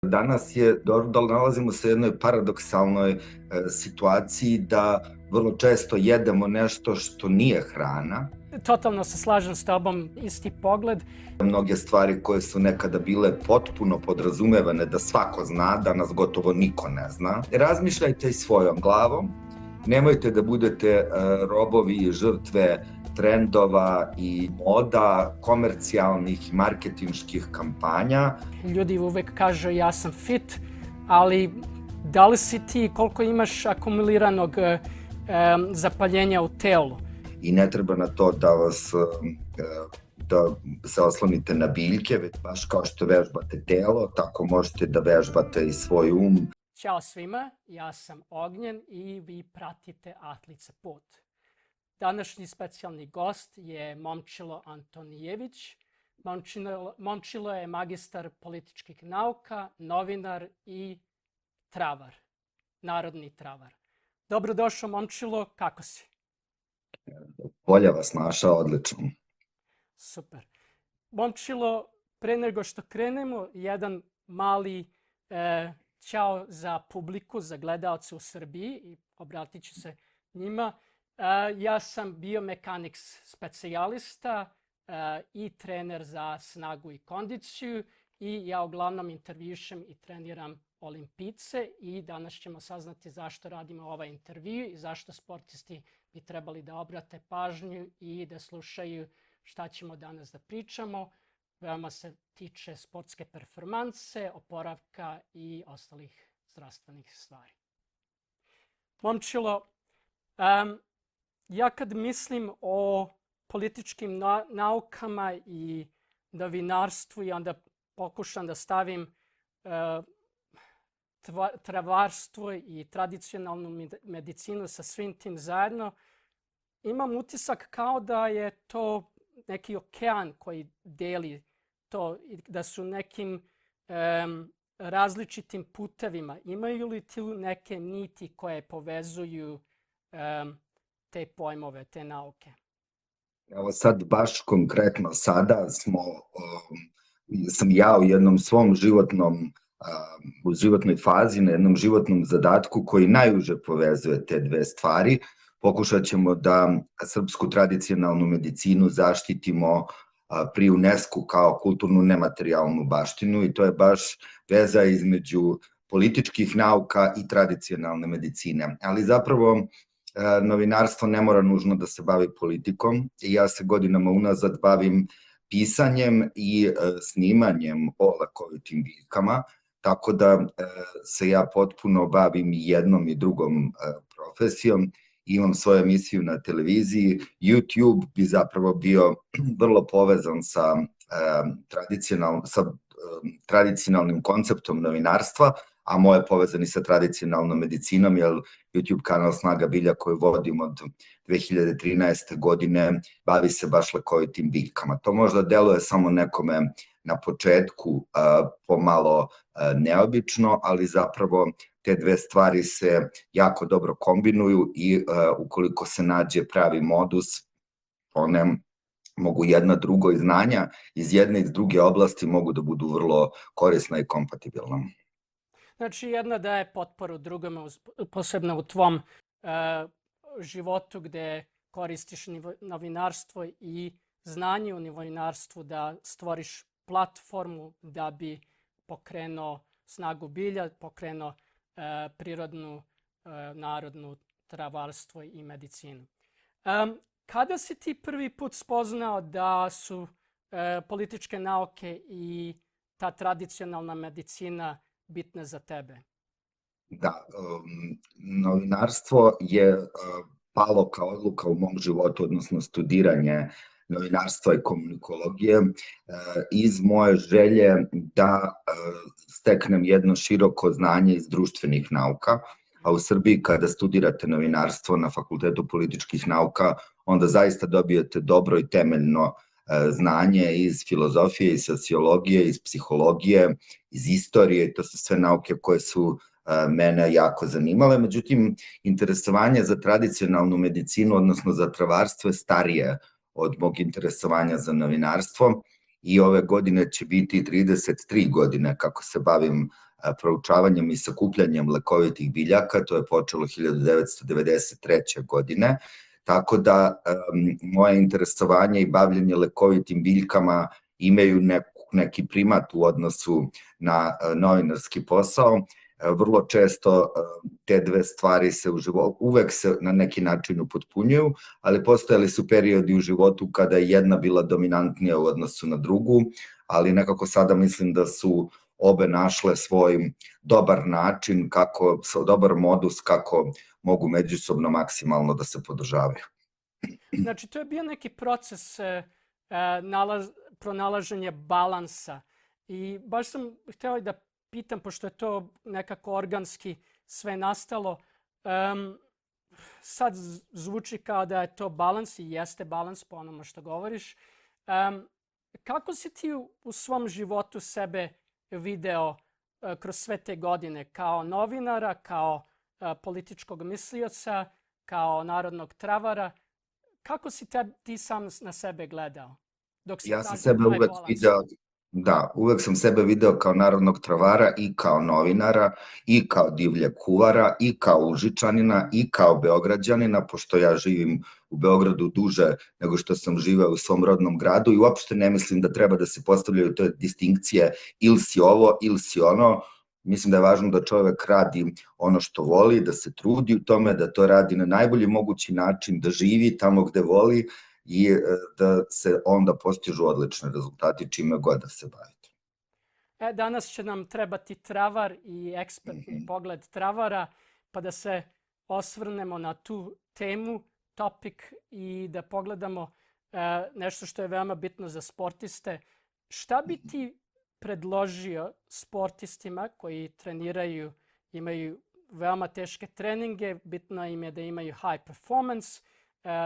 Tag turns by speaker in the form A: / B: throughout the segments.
A: Danas nalazimo se u jednoj paradoksalnoj situaciji da vrlo često jedemo nešto što nije hrana.
B: Totalno se slažem s tobom, isti pogled.
A: Mnoge stvari koje su nekada bile potpuno podrazumevane da svako zna, danas gotovo niko ne zna. Razmišljajte i svojom glavom, nemojte da budete robovi i žrtve trendova i moda, komercijalnih i marketinških kampanja.
B: Ljudi uvek kažu ja sam fit, ali da li si ti, koliko imaš akumuliranog zapaljenja u telu?
A: I ne treba na to da se oslonite na biljke, već baš kao što vežbate telo, tako možete da vežbate i svoj um.
B: Ćao svima, ja sam Ognjen i vi pratite Atlica put. Današnji specijalni gost je Momčilo Antonijević. Momčilo je magistar političkih nauka, novinar i travar, narodni travar. Dobrodošao Momčilo, kako si?
A: Bolje vas našao, odlično.
B: Super. Momčilo, pre nego što krenemo, jedan mali ćao za publiku, za gledalce u Srbiji i obratit ću se njima. Ja sam biomechanics specijalista i trener za snagu i kondiciju i ja uglavnom intervjušem i treniram olimpijce i danas ćemo saznati zašto radimo ovaj intervju i zašto sportisti bi trebali da obrate pažnju i da slušaju šta ćemo danas da pričamo. Veoma se tiče sportske performanse, oporavka i ostalih zdravstvenih stvari. Momčilo, ja kad mislim o političkim naukama i novinarstvu i onda pokušam da stavim travarstvo i tradicionalnu medicinu sa svim tim zajedno, imam utisak kao da je to neki okean koji deli to, da su nekim različitim putevima. Imaju li tu neke niti koje povezuju te pojmove, te nauke?
A: Evo sad, baš konkretno sada sam ja u jednom svom u životnoj fazi, na jednom životnom zadatku koji najuže povezuje te dve stvari. Pokušat ćemo da srpsku tradicionalnu medicinu zaštitimo pri UNESCO kao kulturnu nematerijalnu baštinu i to je baš veza između političkih nauka i tradicionalne medicine. Ali zapravo novinarstvo ne mora nužno da se bavi politikom i ja se godinama unazad bavim pisanjem i snimanjem o lekovitim biljkama, tako da se ja potpuno bavim i jednom i drugom profesijom. Imam svoju emisiju na televiziji. YouTube bi zapravo bio vrlo povezan sa tradicionalnim konceptom novinarstva, a moje povezani sa tradicionalnom medicinom, jer YouTube kanal Snaga bilja koju vodim od 2013. godine bavi se baš lekovitim biljkama. To možda deluje samo nekome na početku pomalo neobično, ali zapravo te dve stvari se jako dobro kombinuju i ukoliko se nađe pravi modus, one mogu jedna drugo i znanja iz jedne i iz druge oblasti mogu da budu vrlo korisna i kompatibilna.
B: Znači, jedna daje potporu drugome, posebno u tvom životu gde koristiš novinarstvo i znanje u novinarstvu da stvoriš platformu da bi pokrenuo Snagu bilja, pokrenuo prirodnu, narodnu travarstvo i medicinu. Kada si ti prvi put spoznao da su političke nauke i ta tradicionalna medicina bitne za tebe?
A: Da, novinarstvo je palo kao odluka u mom životu, odnosno studiranje novinarstva i komunikologije iz moje želje da steknem jedno široko znanje iz društvenih nauka, a u Srbiji kada studirate novinarstvo na Fakultetu političkih nauka, onda zaista dobijete dobro i temeljno znanje iz filozofije, iz sociologije, iz psihologije, iz istorije, to su sve nauke koje su mene jako zanimale. Međutim, interesovanje za tradicionalnu medicinu, odnosno za travarstvo je starije od mog interesovanja za novinarstvo i ove godine će biti 33 godine kako se bavim proučavanjem i sakupljanjem lekovitih biljaka, to je počelo 1993. godine, tako da moje interesovanje i bavljenje lekovitim biljkama imaju neki primat u odnosu na novinarski posao. Vrlo često te dve stvari se uvek se na neki način upotpunjuju, ali postojali su periodi u životu kada je jedna bila dominantnija u odnosu na drugu, ali nekako sada mislim da su obe našle svoj dobar način, dobar modus kako mogu međusobno maksimalno da se podržavaju.
B: Znači, to je bio neki proces pronalaženja balansa i baš sam hteo da pitam, pošto je to nekako organski sve nastalo, sad zvuči kao da je to balans i jeste balans po onome što govoriš. Kako si ti u svom životu sebe video kroz sve te godine kao novinara, kao političkog mislioca, kao narodnog travara? Kako si ti sam na sebe gledao?
A: Ja sam sebe uvek video, uvek sam sebe video kao narodnog travara i kao novinara i kao divljeg kuvara i kao Užičanina i kao Beograđanina, pošto ja živim u Beogradu duže nego što sam živeo u svom rodnom gradu i uopšte ne mislim da treba da se postavljaju te distinkcije ili si ovo ili si ono. Mislim da je važno da čovek radi ono što voli, da se trudi u tome, da to radi na najbolji mogući način, da živi tamo gde voli i da se onda postižu odlični rezultati čime god da se bavite.
B: Danas će nam trebati travar i ekspertni pogled travara, pa da se osvrnemo na tu temu, topik i da pogledamo nešto što je veoma bitno za sportiste. Šta bi ti predložio sportistima koji treniraju, imaju veoma teške treninge, bitno im je da imaju high performance,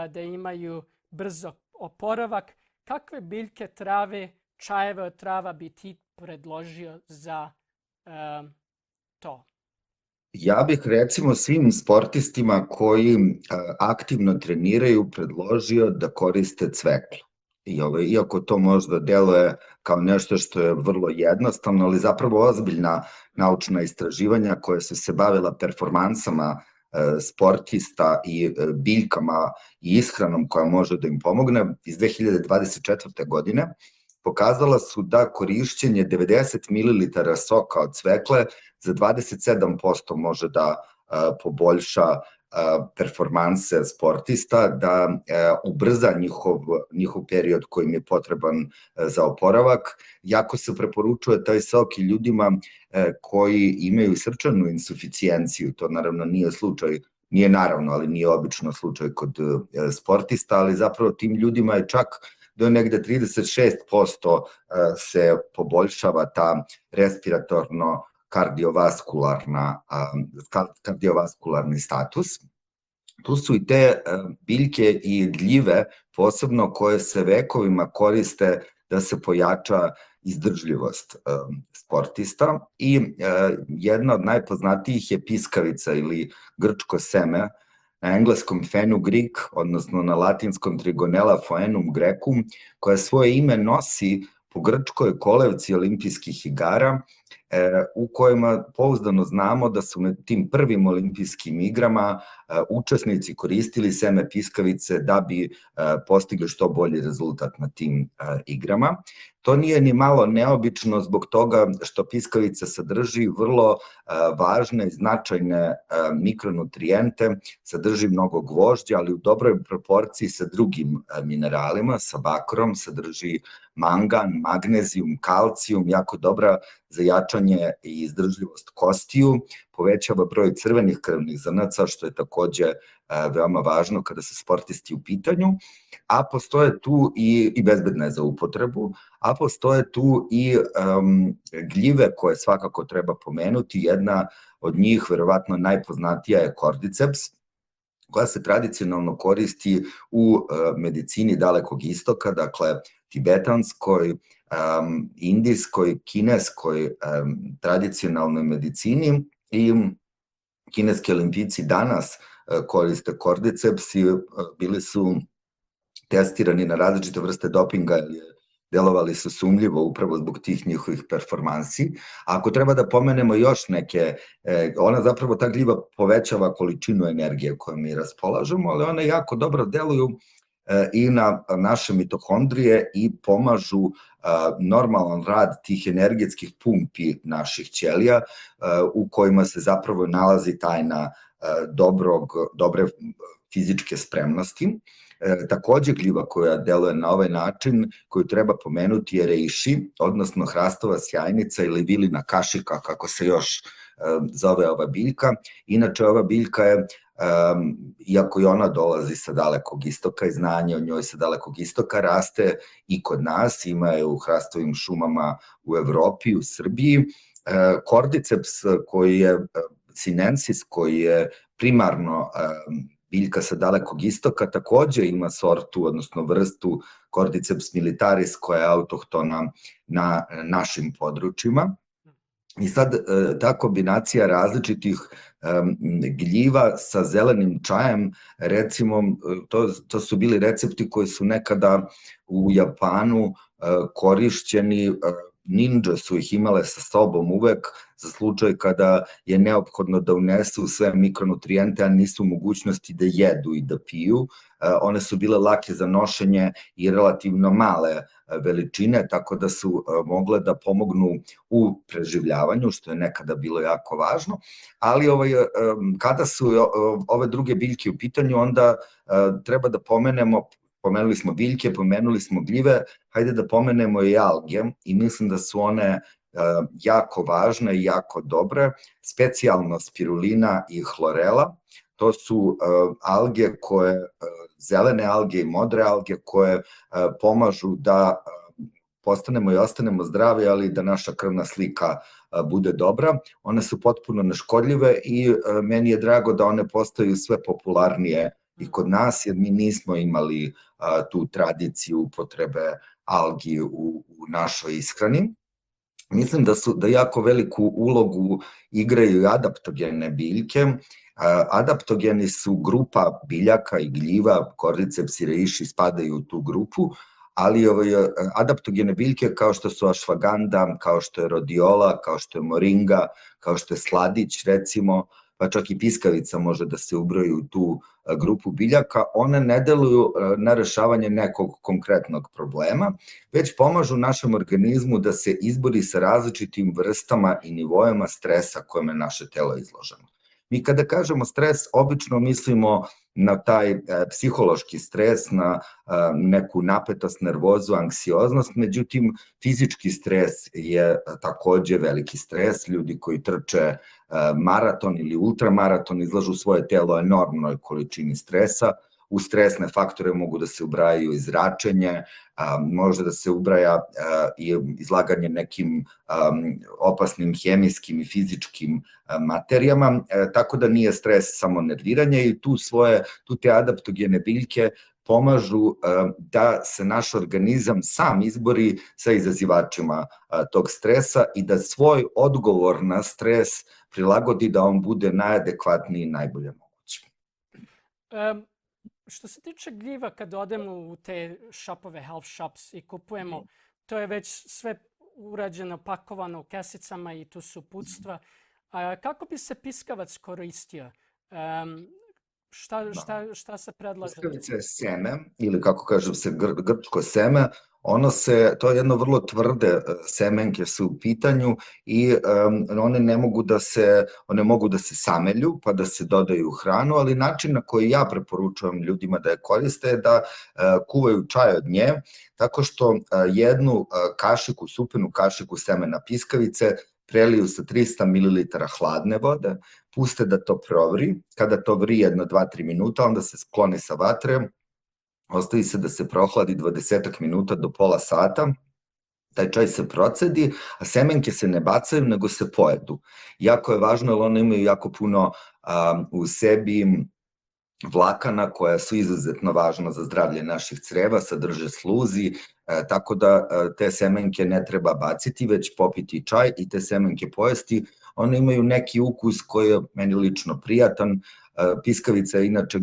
B: da imaju brzo oporavak. Kakve biljke, trave, čajeve od trava bi ti predložio za to?
A: Ja bih recimo svim sportistima koji aktivno treniraju predložio da koriste cveklu. Iako to možda deluje kao nešto što je vrlo jednostavno, ali zapravo ozbiljna naučna istraživanja koja su se bavila performansama sportista i biljkama i ishranom koja može da im pomogne iz 2024. godine pokazala su da korišćenje 90 ml soka od cvekle za 27% može da poboljša performanse sportista, da ubrza njihov period koji im je potreban za oporavak. Jako se preporučuje taj sok i ljudima koji imaju srčanu insuficijenciju, to naravno nije slučaj, ali nije obično slučaj kod sportista, ali zapravo tim ljudima je čak do negde 36% se poboljšava ta respiratorno kardiovaskularni status. Tu su i te biljke i gljive, posebno koje se vekovima koriste da se pojača izdržljivost sportista i jedna od najpoznatijih je piskavica ili grčko seme, na engleskom fenugreek, odnosno na latinskom Trigonella phoenum graecum, koja svoje ime nosi po grčkoj kolevci olimpijskih igara, u kojima pouzdano znamo da su na tim prvim olimpijskim igrama učesnici koristili seme piskavice da bi postigli što bolji rezultat na tim igrama. To nije ni malo neobično zbog toga što piskavica sadrži vrlo važne i značajne mikronutrijente, sadrži mnogo gvožđa, ali u dobroj proporciji sa drugim mineralima, sa bakrom, sadrži mangan, magnezijum, kalcijum, jako dobra za jačanje i izdržljivost kostiju, povećava broj crvenih krvnih zrnaca, što je takođe veoma važno kada su sportisti u pitanju, a postoje tu i bezbedne za upotrebu, a postoje tu i gljive koje svakako treba pomenuti. Jedna od njih, verovatno najpoznatija, je cordyceps, koja se tradicionalno koristi u medicini Dalekog istoka, dakle tibetanskoj, indijskoj, kineskoj tradicionalnoj medicini i kineski olimpijci danas koriste cordyceps i bili su testirani na različite vrste dopinga, jer je delovali su sumljivo upravo zbog tih njihovih performansi. A ako treba da pomenemo još neke, ona zapravo, ta gljiva povećava količinu energije koju mi raspolažemo, ali one jako dobro deluju i na naše mitohondrije i pomažu normalan rad tih energetskih pumpi naših ćelija u kojima se zapravo nalazi tajna dobre fizičke spremnosti. Takođe gljiva koja deluje na ovaj način, koju treba pomenuti, je reishi, odnosno hrastova sjajnica ili vilina kašika, kako se još zove ova biljka. Inače, ova biljka je, iako i ona dolazi sa dalekog istoka i znanje o njoj sa dalekog istoka, raste i kod nas, ima je u hrastovim šumama u Evropi, u Srbiji. Cordyceps koji je sinensis, koji je primarno biljka sa dalekog istoka, takođe ima sortu, odnosno vrstu Cordyceps militaris koja je autohtona na našim područjima. I sad ta kombinacija različitih gljiva sa zelenim čajem, recimo, to su bili recepti koji su nekada u Japanu korišćeni, ninja su ih imale sa sobom uvek za slučaj kada je neophodno da unesu sve mikronutrijente, a nisu u mogućnosti da jedu i da piju. One su bile lake za nošenje i relativno male veličine, tako da su mogle da pomognu u preživljavanju, što je nekada bilo jako važno. Ali kada su ove druge biljke u pitanju, onda treba da pomenuli smo biljke, pomenuli smo gljive, hajde da pomenemo i alge, i mislim da su one jako važne i jako dobre, specijalno spirulina i hlorela. To su alge zelene alge i modre alge koje pomažu da postanemo i ostanemo zdravi, ali da naša krvna slika bude dobra. One su potpuno neškodljive i meni je drago da one postaju sve popularnije i kod nas, jer mi nismo imali tu tradiciju upotrebe algi u našoj ishrani. Mislim da jako veliku ulogu igraju i adaptogene biljke. Adaptogeni su grupa biljaka i gljiva, Cordyceps i reishi spadaju u tu grupu, ali adaptogene biljke kao što su ashwagandha, kao što je rodiola, kao što je moringa, kao što je sladić recimo, pa čak i piskavica može da se ubroji u tu grupu biljaka, one ne deluju na rešavanje nekog konkretnog problema, već pomažu našem organizmu da se izbori sa različitim vrstama i nivoima stresa kojima je naše telo izloženo. Mi kada kažemo stres, obično mislimo na taj psihološki stres, na neku napetost, nervozu, anksioznost, međutim, fizički stres je takođe veliki stres. Ljudi koji trče maraton ili ultramaraton izlažu svoje telo enormnoj količini stresa. U stresne faktore mogu da se ubrajaju i zračenje, može da se ubraja i izlaganje nekim opasnim hemijskim i fizičkim materijama, tako da nije stres samo nerviranje i tu te adaptogene biljke pomažu da se naš organizam sam izbori sa izazivačima tog stresa i da svoj odgovor na stres prilagodi da on bude najadekvatniji i najbolje moguće.
B: Što se tiče gljiva, kad odemo u te shopove, health shops i kupujemo, to je već sve urađeno, pakovano u kesicama i tu su uputstva. Kako bi se piskavac koristio? Šta se predlaže?
A: Piskavica je seme, ili kako kažem se grčko seme, to je jedno vrlo tvrde semenke su u pitanju i one mogu da se samelju pa da se dodaju u hranu, ali način na koji ja preporučujem ljudima da je koriste je da kuvaju čaj od nje, tako što jednu kašiku, supenu kašiku semena piskavice preliju sa 300 ml hladne vode, puste da to provri, kada to vri jedno 2-3 minuta, onda se skloni sa vatre, ostavi se da se prohladi 20 minuta do pola sata, taj čaj se procedi, a semenke se ne bacaju, nego se pojedu. Jako je važno, jer one imaju jako puno u sebi vlakana koja su izuzetno važna za zdravlje naših creva, sadrže sluzi, tako da te semenke ne treba baciti, već popiti čaj i te semenke pojesti. One imaju neki ukus koji je meni lično prijatan. Piskavica je inače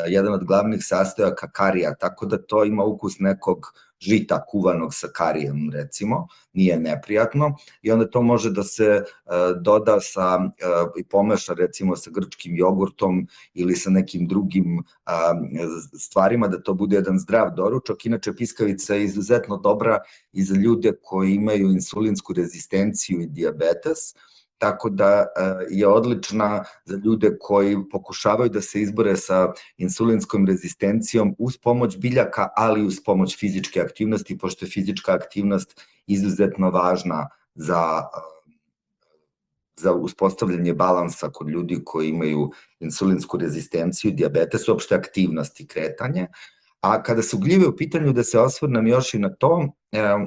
A: jedan od glavnih sastojaka karija, tako da to ima ukus nekog žita kuvanog sa karijem, recimo, nije neprijatno, i onda to može da se doda i pomeša recimo sa grčkim jogurtom ili sa nekim drugim stvarima, da to bude jedan zdrav doručak. Inače, piskavica je izuzetno dobra i za ljude koji imaju insulinsku rezistenciju i dijabetes, tako da je odlična za ljude koji pokušavaju da se izbore sa insulinskom rezistencijom uz pomoć biljaka, ali uz pomoć fizičke aktivnosti, pošto je fizička aktivnost izuzetno važna za uspostavljanje balansa kod ljudi koji imaju insulinsku rezistenciju, dijabetes, uopšte aktivnost i kretanje. A kada su gljive u pitanju, da se osvrnem još i na to,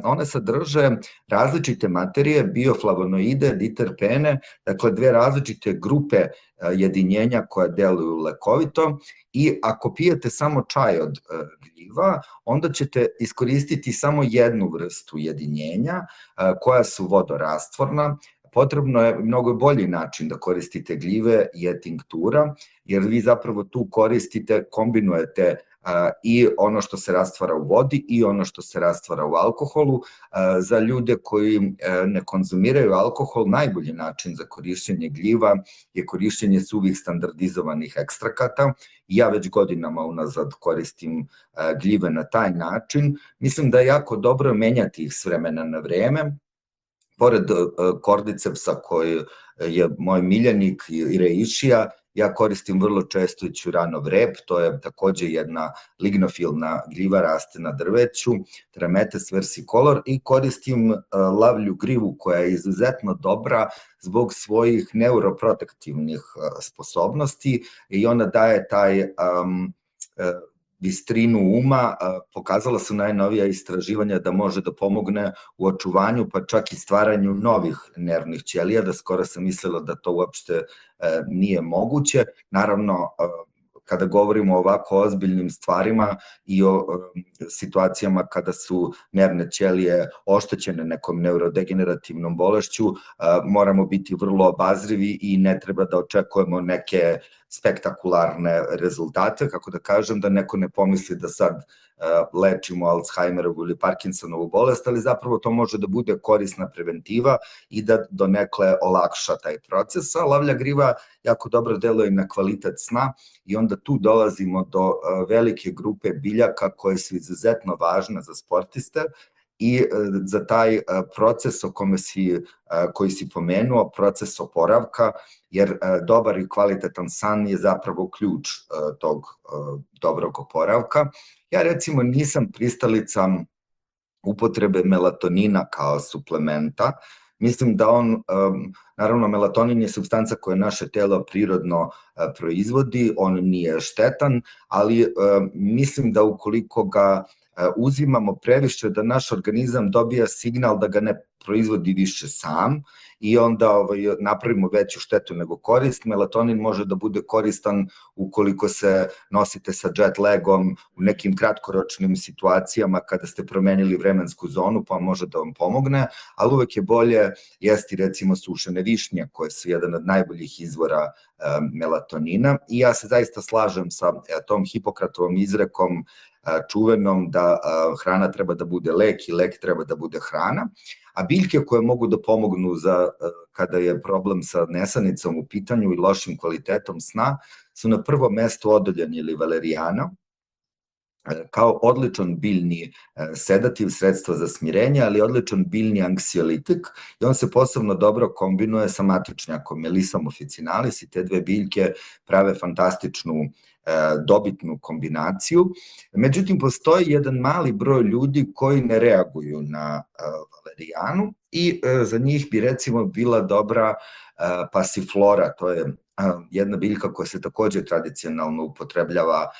A: one sadrže različite materije, bioflavonoide, diterpene, dakle dve različite grupe jedinjenja koja deluju lekovito, i ako pijete samo čaj od gljiva, onda ćete iskoristiti samo jednu vrstu jedinjenja koja su vodorastvorna. Potrebno je mnogo bolji način da koristite gljive, je tinktura, jer vi zapravo tu koristite, kombinujete i ono što se rastvara u vodi i ono što se rastvara u alkoholu. Za ljude koji ne konzumiraju alkohol, najbolji način za korišćenje gljiva je korišćenje suvih standardizovanih ekstrakata. Ja već godinama unazad koristim gljive na taj način. Mislim da je jako dobro menjati ih s vremena na vreme. Pored kordicepsa koji je moj miljenik i reišija, ja koristim vrlo često i ćuranov rep, to je takođe jedna lignofilna gljiva, raste na drveću, Trametes versicolor, i koristim lavlju grivu koja je izuzetno dobra zbog svojih neuroprotektivnih sposobnosti, i ona daje taj bistrinu uma. Pokazala su najnovija istraživanja da može da pomogne u očuvanju, pa čak i stvaranju novih nervnih ćelija, da skoro sam mislila da to uopšte nije moguće. Naravno, kada govorimo o ovako ozbiljnim stvarima i o situacijama kada su nervne ćelije oštećene nekom neurodegenerativnom bolešću, moramo biti vrlo obazrivi i ne treba da očekujemo neke spektakularne rezultate, kako da kažem, da neko ne pomisli da sad lečimo Alzheimerovu ili Parkinsonovu bolest, ali zapravo to može da bude korisna preventiva i da donekle olakša taj proces. A lavlja griva jako dobro deluje na kvalitet sna, i onda tu dolazimo do velike grupe biljaka koje su izuzetno važne za sportiste i za taj proces koji si pomenuo, proces oporavka, jer dobar i kvalitetan san je zapravo ključ tog dobrog oporavka. Ja recimo nisam pristalica upotrebe melatonina kao suplementa. Mislim da naravno melatonin je supstanca koje naše telo prirodno proizvodi, on nije štetan, ali mislim da ukoliko ga uzimamo previše, da naš organizam dobija signal da ga ne proizvodi više sam i onda napravimo veću štetu nego korist. Melatonin može da bude koristan ukoliko se nosite sa jet lagom u nekim kratkoročnim situacijama kada ste promenili vremensku zonu, pa može da vam pomogne, ali uvek je bolje jesti recimo sušene višnje koje su jedan od najboljih izvora melatonina, i ja se zaista slažem sa tom Hipokratovom izrekom čuvenom da hrana treba da bude lek i lek treba da bude hrana, a biljke koje mogu da pomognu kada je problem sa nesanicom u pitanju i lošim kvalitetom sna su na prvom mestu odoljan ili valerijana, kao odličan biljni sedativ, sredstvo za smirenje, ali odličan biljni anksiolitik, i on se posebno dobro kombinuje sa matričnjakom Melissom officinalis, i te dve biljke prave fantastičnu dobitnu kombinaciju. Međutim, postoji jedan mali broj ljudi koji ne reaguju na valerijanu i za njih bi recimo bila dobra pasiflora, to je jedna biljka koja se takođe tradicionalno upotrebljava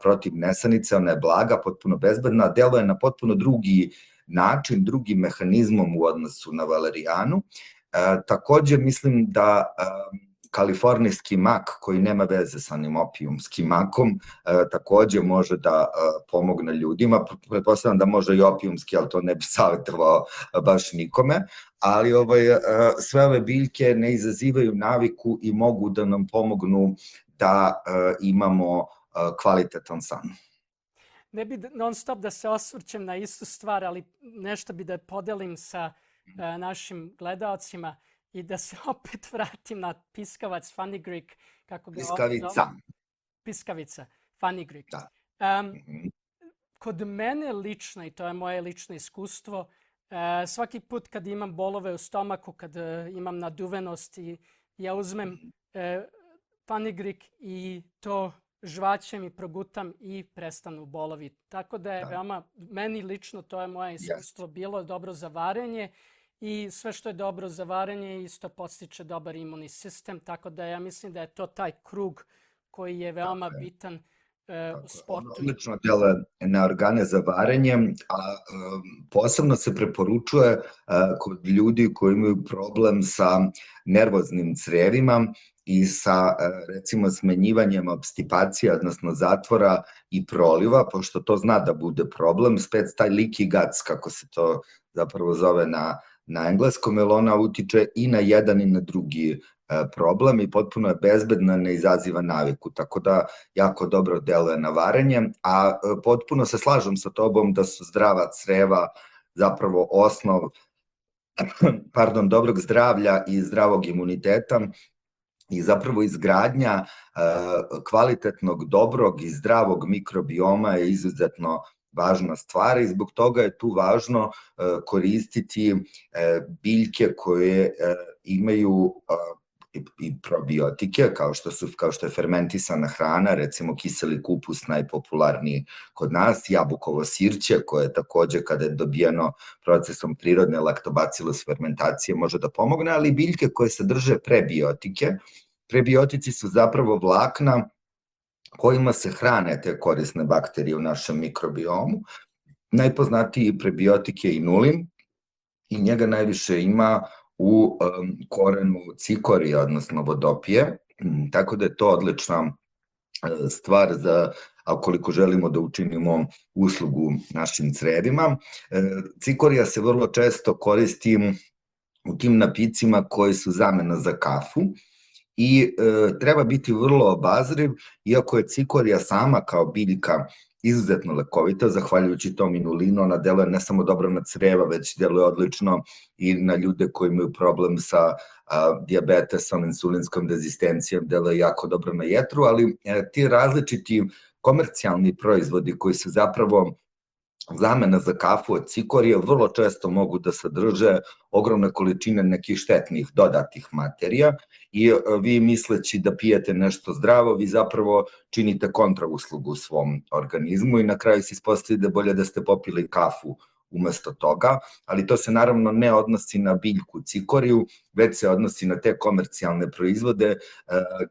A: protiv nesanice, ona je blaga, potpuno bezbedna, deluje na potpuno drugi način, drugim mehanizmom u odnosu na valerijanu. Takođe mislim da kalifornijski mak, koji nema veze sa onim opijumskim makom, takođe može da pomogne ljudima. Pretpostavljam da može i opijumski, ali to ne bi savjetovao baš nikome. Ali sve ove biljke ne izazivaju naviku i mogu da nam pomognu da imamo kvalitetan san.
B: ne bi non stop da se osvrćem na istu stvar, ali nešto bi da podelim sa našim gledalcima i da se opet vratim na piskavac fenugreek, kako ga oni zovu. Piskavica fenugreek.
A: Da.
B: Kod mene lično, i to je moje lično iskustvo, svaki put kad imam bolove u stomaku, kad imam naduvenost, ja uzmem fenugreek i to žvaćem i progutam i prestanu bolovi. Tako da je veoma, meni lično, to je moje iskustvo, bilo dobro za varenje i sve što je dobro za varenje isto podstiče dobar imunni sistem. Tako da ja mislim da je to taj krug koji je veoma bitan u sportu.
A: Odlično djeluje na organe za varenje, a posebno se preporučuje kod ljudi koji imaju problem sa nervoznim crevima i sa, recimo, smenjivanjem obstipacija, odnosno zatvora i proliva, pošto to zna da bude problem, spet taj leaky guts, kako se to zapravo zove na engleskom, jer ona utiče i na jedan i na drugi problem i potpuno je bezbedna, ne izaziva naviku, tako da jako dobro deluje na varenje, a potpuno se slažem sa tobom da su zdrava creva zapravo osnov dobrog zdravlja i zdravog imuniteta i zapravo izgradnja kvalitetnog, dobrog i zdravog mikrobioma je izuzetno važna stvar i zbog toga je tu važno koristiti biljke koje imaju i probiotike, kao što je fermentisana hrana, recimo kiseli kupus najpopularniji kod nas, jabukovo sirće, koje takođe kada je dobijeno procesom prirodne laktobacillus fermentacije može da pomogne, ali biljke koje sadrže prebiotike. Prebiotici su zapravo vlakna kojima se hrane te korisne bakterije u našem mikrobiomu. Najpoznatiji prebiotik je inulin i njega najviše ima u korenu cikorije, odnosno vodopije, tako da je to odlična stvar za ukoliko želimo da učinimo uslugu našim crevima. Cikorija se vrlo često koristi u tim napicima koji su zamena za kafu i treba biti vrlo obazriv, iako je cikorija sama kao biljka izuzetno lekovita, zahvaljujući tom inulinu, ona deluje ne samo dobro na creva, već deluje odlično i na ljude koji imaju problem sa dijabetesom, insulinskom rezistencijom, deluje jako dobro na jetru, ali ti različiti komercijalni proizvodi koji su zapravo zamena za kafu od cikorije vrlo često mogu da sadrže ogromne količine nekih štetnih dodatih materija i vi misleći da pijete nešto zdravo, vi zapravo činite kontrauslugu svom organizmu i na kraju se ispostavi da je bolje da ste popili kafu umesto toga, ali to se naravno ne odnosi na biljku cikoriju, već se odnosi na te komercijalne proizvode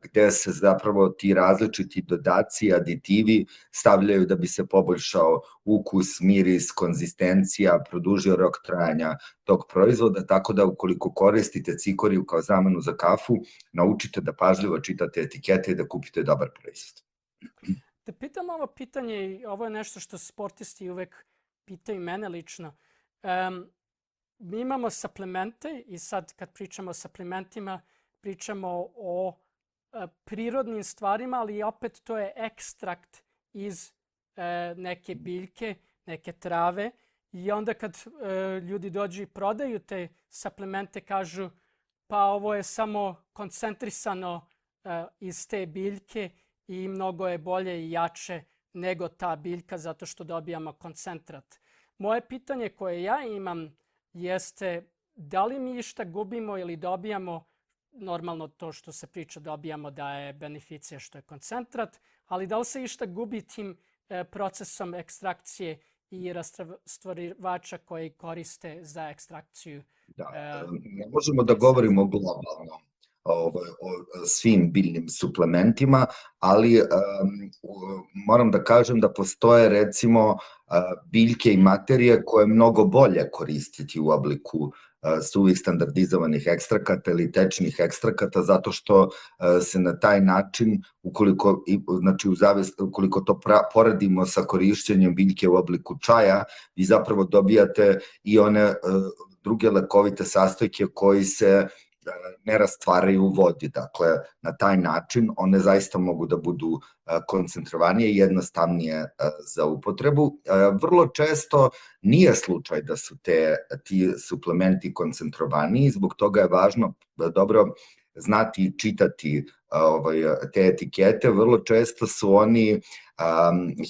A: gde se zapravo ti različiti dodaci, aditivi stavljaju da bi se poboljšao ukus, miris, konzistencija, produžio rok trajanja tog proizvoda, tako da ukoliko koristite cikoriju kao zamenu za kafu, naučite da pažljivo čitate etikete i da kupite dobar proizvod.
B: Da pitam ovo pitanje, i ovo je nešto što sportisti uvek pitaju mene lično. Mi imamo suplemente i sad kad pričamo o suplementima, pričamo o prirodnim stvarima, ali opet to je ekstrakt iz neke biljke, neke trave i onda kad ljudi dođu i prodaju te suplemente kažu pa ovo je samo koncentrisano iz te biljke i mnogo je bolje i jače nego ta biljka zato što dobijamo koncentrat. Moje pitanje koje ja imam jeste da li mi išta gubimo ili dobijamo, normalno to što se priča dobijamo da je beneficija što je koncentrat, ali da li se išta gubi tim procesom ekstrakcije i rastvorivača koji koriste za ekstrakciju?
A: Da, ne možemo da govorimo globalno o svim biljnim suplementima, ali moram da kažem da postoje recimo biljke i materije koje je mnogo bolje koristiti u obliku suvih standardizovanih ekstrakata ili tečnih ekstrakata zato što se na taj način, ukoliko to poredimo sa korišćenjem biljke u obliku čaja, vi zapravo dobijate i one druge lekovite sastojke koji se ne rastvaraju u vodi. Dakle, na taj način one zaista mogu da budu koncentrovanije i jednostavnije za upotrebu. Vrlo često nije slučaj da su ti suplementi koncentrovaniji, zbog toga je važno dobro znati i čitati te etikete. Vrlo često su oni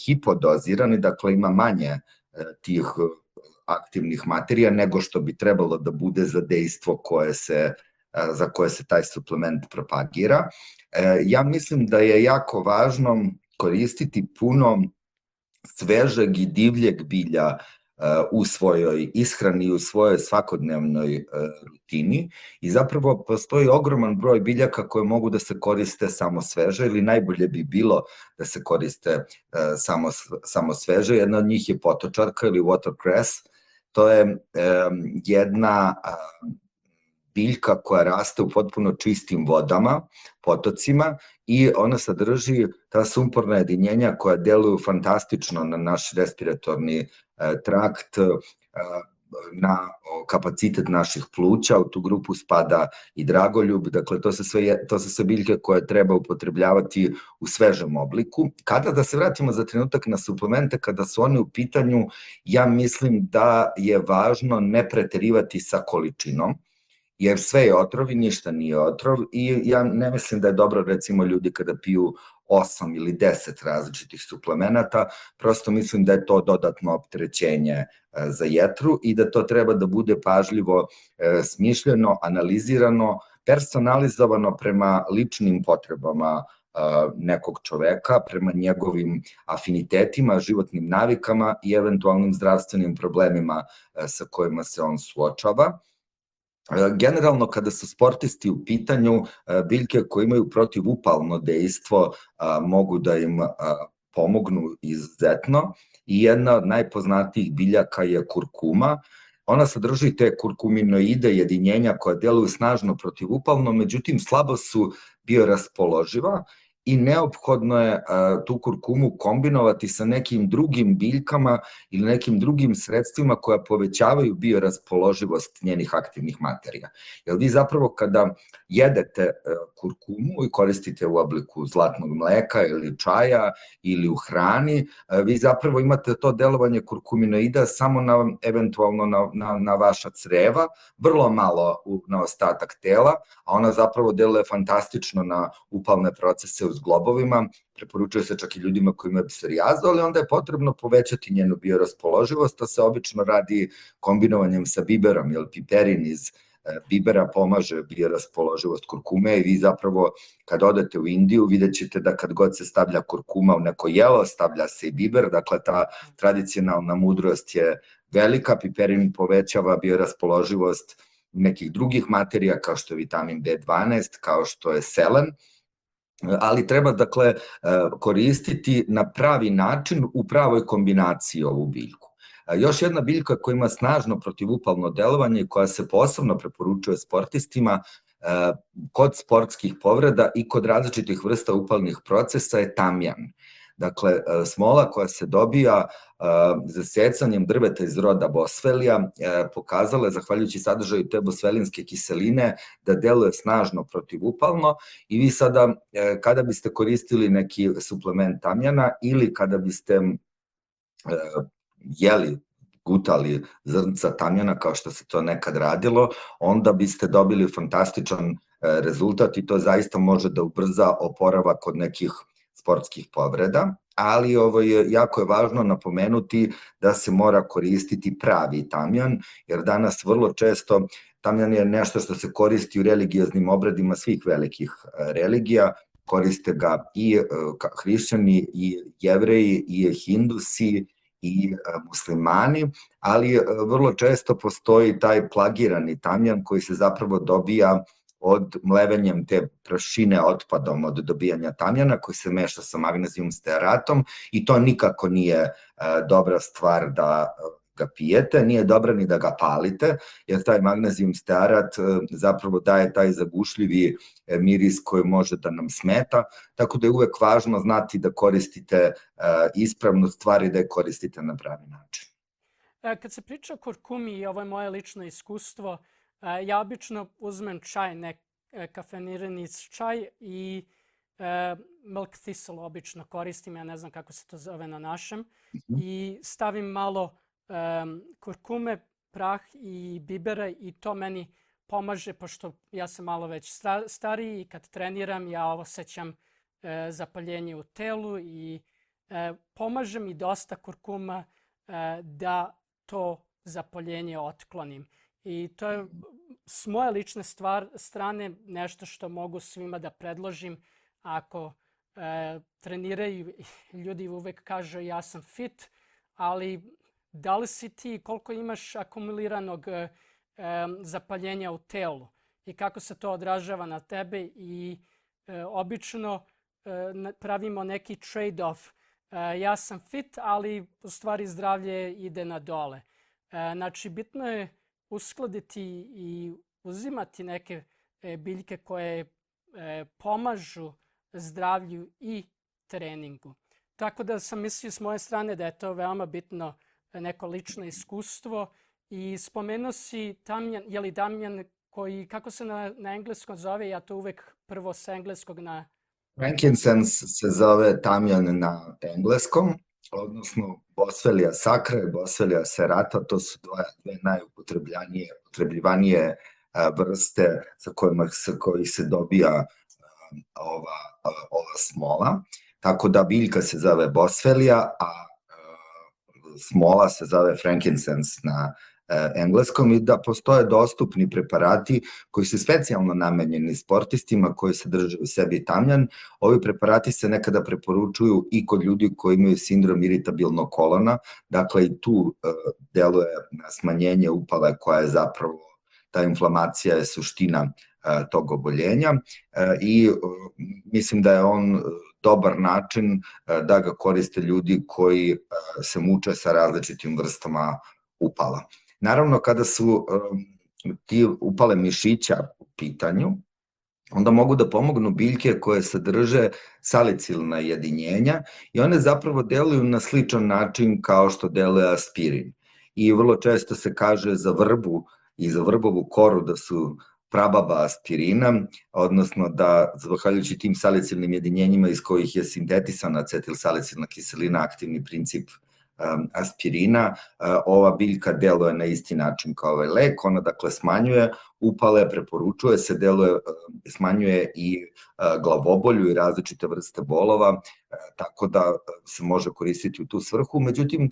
A: hipodozirani, dakle ima manje tih aktivnih materija nego što bi trebalo da bude za dejstvo za koje se taj suplement propagira. Ja mislim da je jako važno koristiti puno svežeg i divljeg bilja u svojoj ishrani i u svojoj svakodnevnoj rutini i zapravo postoji ogroman broj biljaka koje mogu da se koriste samo sveže ili najbolje bi bilo da se koriste samo sveže. Jedna od njih je potočarka ili watercress. To je jedna biljka koja raste u potpuno čistim vodama, potocima i ona sadrži ta sumporna jedinjenja koja deluju fantastično na naš respiratorni trakt, na kapacitet naših pluća, u tu grupu spada i dragoljub, dakle to su sve biljke koje treba upotrebljavati u svežem obliku. Kada da se vratimo za trenutak na suplemente, kada su oni u pitanju, ja mislim da je važno ne preterivati sa količinom, jer sve je otrov i ništa nije otrov i ja ne mislim da je dobro recimo ljudi kada piju 8 ili 10 različitih suplemenata, prosto mislim da je to dodatno opterećenje za jetru i da to treba da bude pažljivo smišljeno, analizirano, personalizovano prema ličnim potrebama nekog čoveka, prema njegovim afinitetima, životnim navikama i eventualnim zdravstvenim problemima sa kojima se on suočava. Generalno, kada su sportisti u pitanju, biljke koje imaju protivupalno dejstvo mogu da im pomognu izuzetno i jedna od najpoznatijih biljaka je kurkuma. Ona sadrži te kurkuminoide jedinjenja koja deluju snažno protivupalno, međutim slabo su bioraspoloživa i neophodno je tu kurkumu kombinovati sa nekim drugim biljkama ili nekim drugim sredstvima koja povećavaju bioraspoloživost njenih aktivnih materija. Jer vi zapravo kada jedete kurkumu i koristite u obliku zlatnog mleka ili čaja ili u hrani, vi zapravo imate to delovanje kurkuminoida samo eventualno na vaša creva, vrlo malo na ostatak tela, a ona zapravo deluje fantastično na upalne procese u zglobovima, preporučuje se čak i ljudima koji imaju psorijazu, ali onda je potrebno povećati njenu bioraspoloživost, to se obično radi kombinovanjem sa biberom, jer piperin iz bibera pomaže bioraspoloživost kurkume i vi zapravo kad odete u Indiju vidjet ćete da kad god se stavlja kurkuma u neko jelo, stavlja se i biber, dakle ta tradicionalna mudrost je velika, piperin povećava bioraspoloživost nekih drugih materija kao što je vitamin B12, kao što je selen, ali treba dakle koristiti na pravi način u pravoj kombinaciji ovu biljku. Još jedna biljka koja ima snažno protivupalno delovanje i koja se posebno preporučuje sportistima kod sportskih povreda i kod različitih vrsta upalnih procesa je tamjan. Dakle, smola koja se dobija zasecanjem drveta iz roda bosfelija pokazala je, zahvaljujući sadržaju te bosfelinske kiseline, da deluje snažno protivupalno i vi sada, kada biste koristili neki suplement tamjana ili kada biste gutali zrnca tamjana kao što se to nekad radilo, onda biste dobili fantastičan rezultat i to zaista može da ubrza oporavak od nekih sportskih povreda, ali jako je važno napomenuti da se mora koristiti pravi tamjan, jer danas vrlo često tamjan je nešto što se koristi u religioznim obredima svih velikih religija, koriste ga i hrišćani, i jevreji, i hindusi, i muslimani, ali vrlo često postoji taj plagirani tamjan koji se zapravo dobija od mlevenjem te prašine otpadom od dobijanja tamjana koji se meša sa magnezijum stearatom i to nikako nije dobra stvar da ga pijete, nije dobro ni da ga palite, jer taj magnezijum stearat zapravo daje taj zagušljivi miris koji može da nam smeta, tako da je uvek važno znati da koristite ispravnu stvar i da je koristite na pravi način.
B: Kad se priča o kurkumi, i ovo je moje lično iskustvo, Ja obično uzmem čaj, kafeinirani čaj i milk thistle obično koristim, ja ne znam kako se to zove na našem. I stavim malo kurkume, prah i bibera i to meni pomaže, pošto ja sam malo već stariji i kad treniram ja osjećam zapaljenje u telu i pomaže mi dosta kurkuma da to zapaljenje otklonim. I to je s moje lične strane nešto što mogu svima da predložim. Ako treniraju, ljudi uvek kažu ja sam fit, ali da li si ti, koliko imaš akumuliranog zapaljenja u telu i kako se to odražava na tebe i obično pravimo neki trade-off. Ja sam fit, ali u stvari zdravlje ide na dole. Znači, bitno je uskladiti i uzimati neke biljke koje pomažu zdravlju i treningu. Tako da sam mislio s moje strane da je to veoma bitno neko lično iskustvo. I spomenuo si tamjan, je li tamjan koji, kako se na engleskom zove, ja to uvek prvo s engleskog na...
A: Frankincense se zove tamjan na engleskom, odnosno Boswellia sacra i Boswellia serrata, to su dve najupotrebljivanije vrste sa kojih se dobija ova smola. Tako da biljka se zove Boswellia, a smola se zove frankincense na engleskom i da postoje dostupni preparati koji su specijalno namenjeni sportistima koji sadrže u sebi tamjan. Ovi preparati se nekada preporučuju i kod ljudi koji imaju sindrom iritabilnog kolona, dakle i tu deluje na smanjenje upale koja je zapravo, ta inflamacija je suština tog oboljenja i mislim da je on dobar način da ga koriste ljudi koji se muče sa različitim vrstama upala. Naravno, kada su ti upale mišića u pitanju, onda mogu da pomognu biljke koje sadrže salicilna jedinjenja i one zapravo deluju na sličan način kao što deluje aspirin. I vrlo često se kaže za vrbu i za vrbovu koru da su prababa aspirina, odnosno da, zahvaljujući tim salicilnim jedinjenjima iz kojih je sintetisana acetilsalicilna kiselina, aktivni princip aspirina, ova biljka deluje na isti način kao ovaj lek, ona dakle smanjuje upale, preporučuje se, smanjuje i glavobolju i različite vrste bolova, tako da se može koristiti u tu svrhu. Međutim,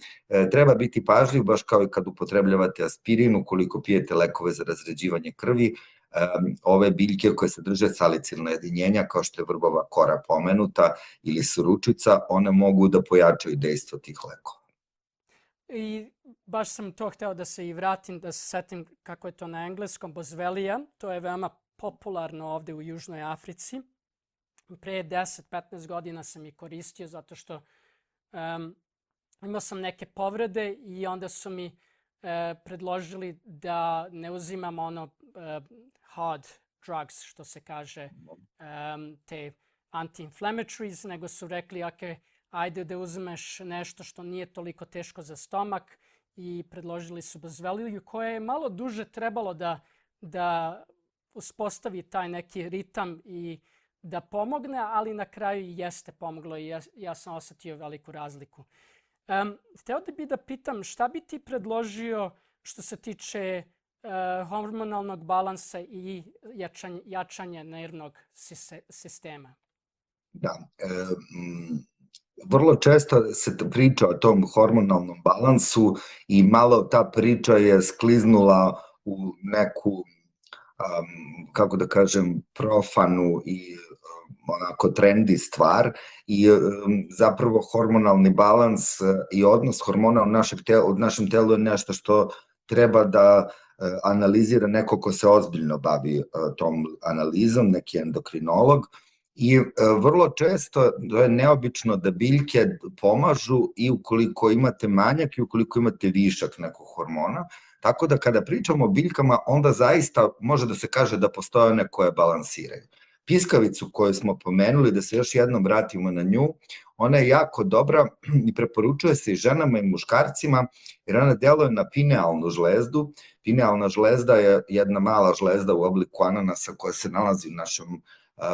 A: treba biti pažljiv, baš kao i kad upotrebljavate aspirin, ukoliko pijete lekove za razređivanje krvi, ove biljke koje sadrže salicilna jedinjenja, kao što je vrbova kora pomenuta ili suručica, one mogu da pojačaju dejstvo tih lekova.
B: I baš sam to hteo da se i vratim, da se setim kako je to na engleskom, Boswellia. To je veoma popularno ovde u Južnoj Africi. Pre 10-15 godina sam i koristio zato što imao sam neke povrede i onda su mi predložili da ne uzimam hard drugs, što se kaže, te anti-inflammatories, nego su rekli, ajde da uzmeš nešto što nije toliko teško za stomak i predložili su Boswellia, koje je malo duže trebalo da uspostavi taj neki ritam i da pomogne, ali na kraju jeste pomoglo i ja sam osetio veliku razliku. Hteo bi da pitam šta bi ti predložio što se tiče hormonalnog balansa i jačanja nervnog sistema?
A: Da, vrlo često se priča o tom hormonalnom balansu i malo ta priča je skliznula u neku, kako da kažem, profanu i onako trendi stvar i zapravo hormonalni balans i odnos hormona u našem telu je nešto što treba da analizira neko ko se ozbiljno bavi tom analizom, neki endokrinolog. I vrlo često je neobično da biljke pomažu i ukoliko imate manjak i ukoliko imate višak nekog hormona. Tako da kada pričamo o biljkama, onda zaista može da se kaže da postoje one koje balansiraju. piskavicu koju smo pomenuli, da se još jednom vratimo na nju, ona je jako dobra i preporučuje se i ženama i muškarcima, jer ona deluje na pinealnu žlezdu. Pinealna žlezda je jedna mala žlezda u obliku ananasa koja se nalazi u našem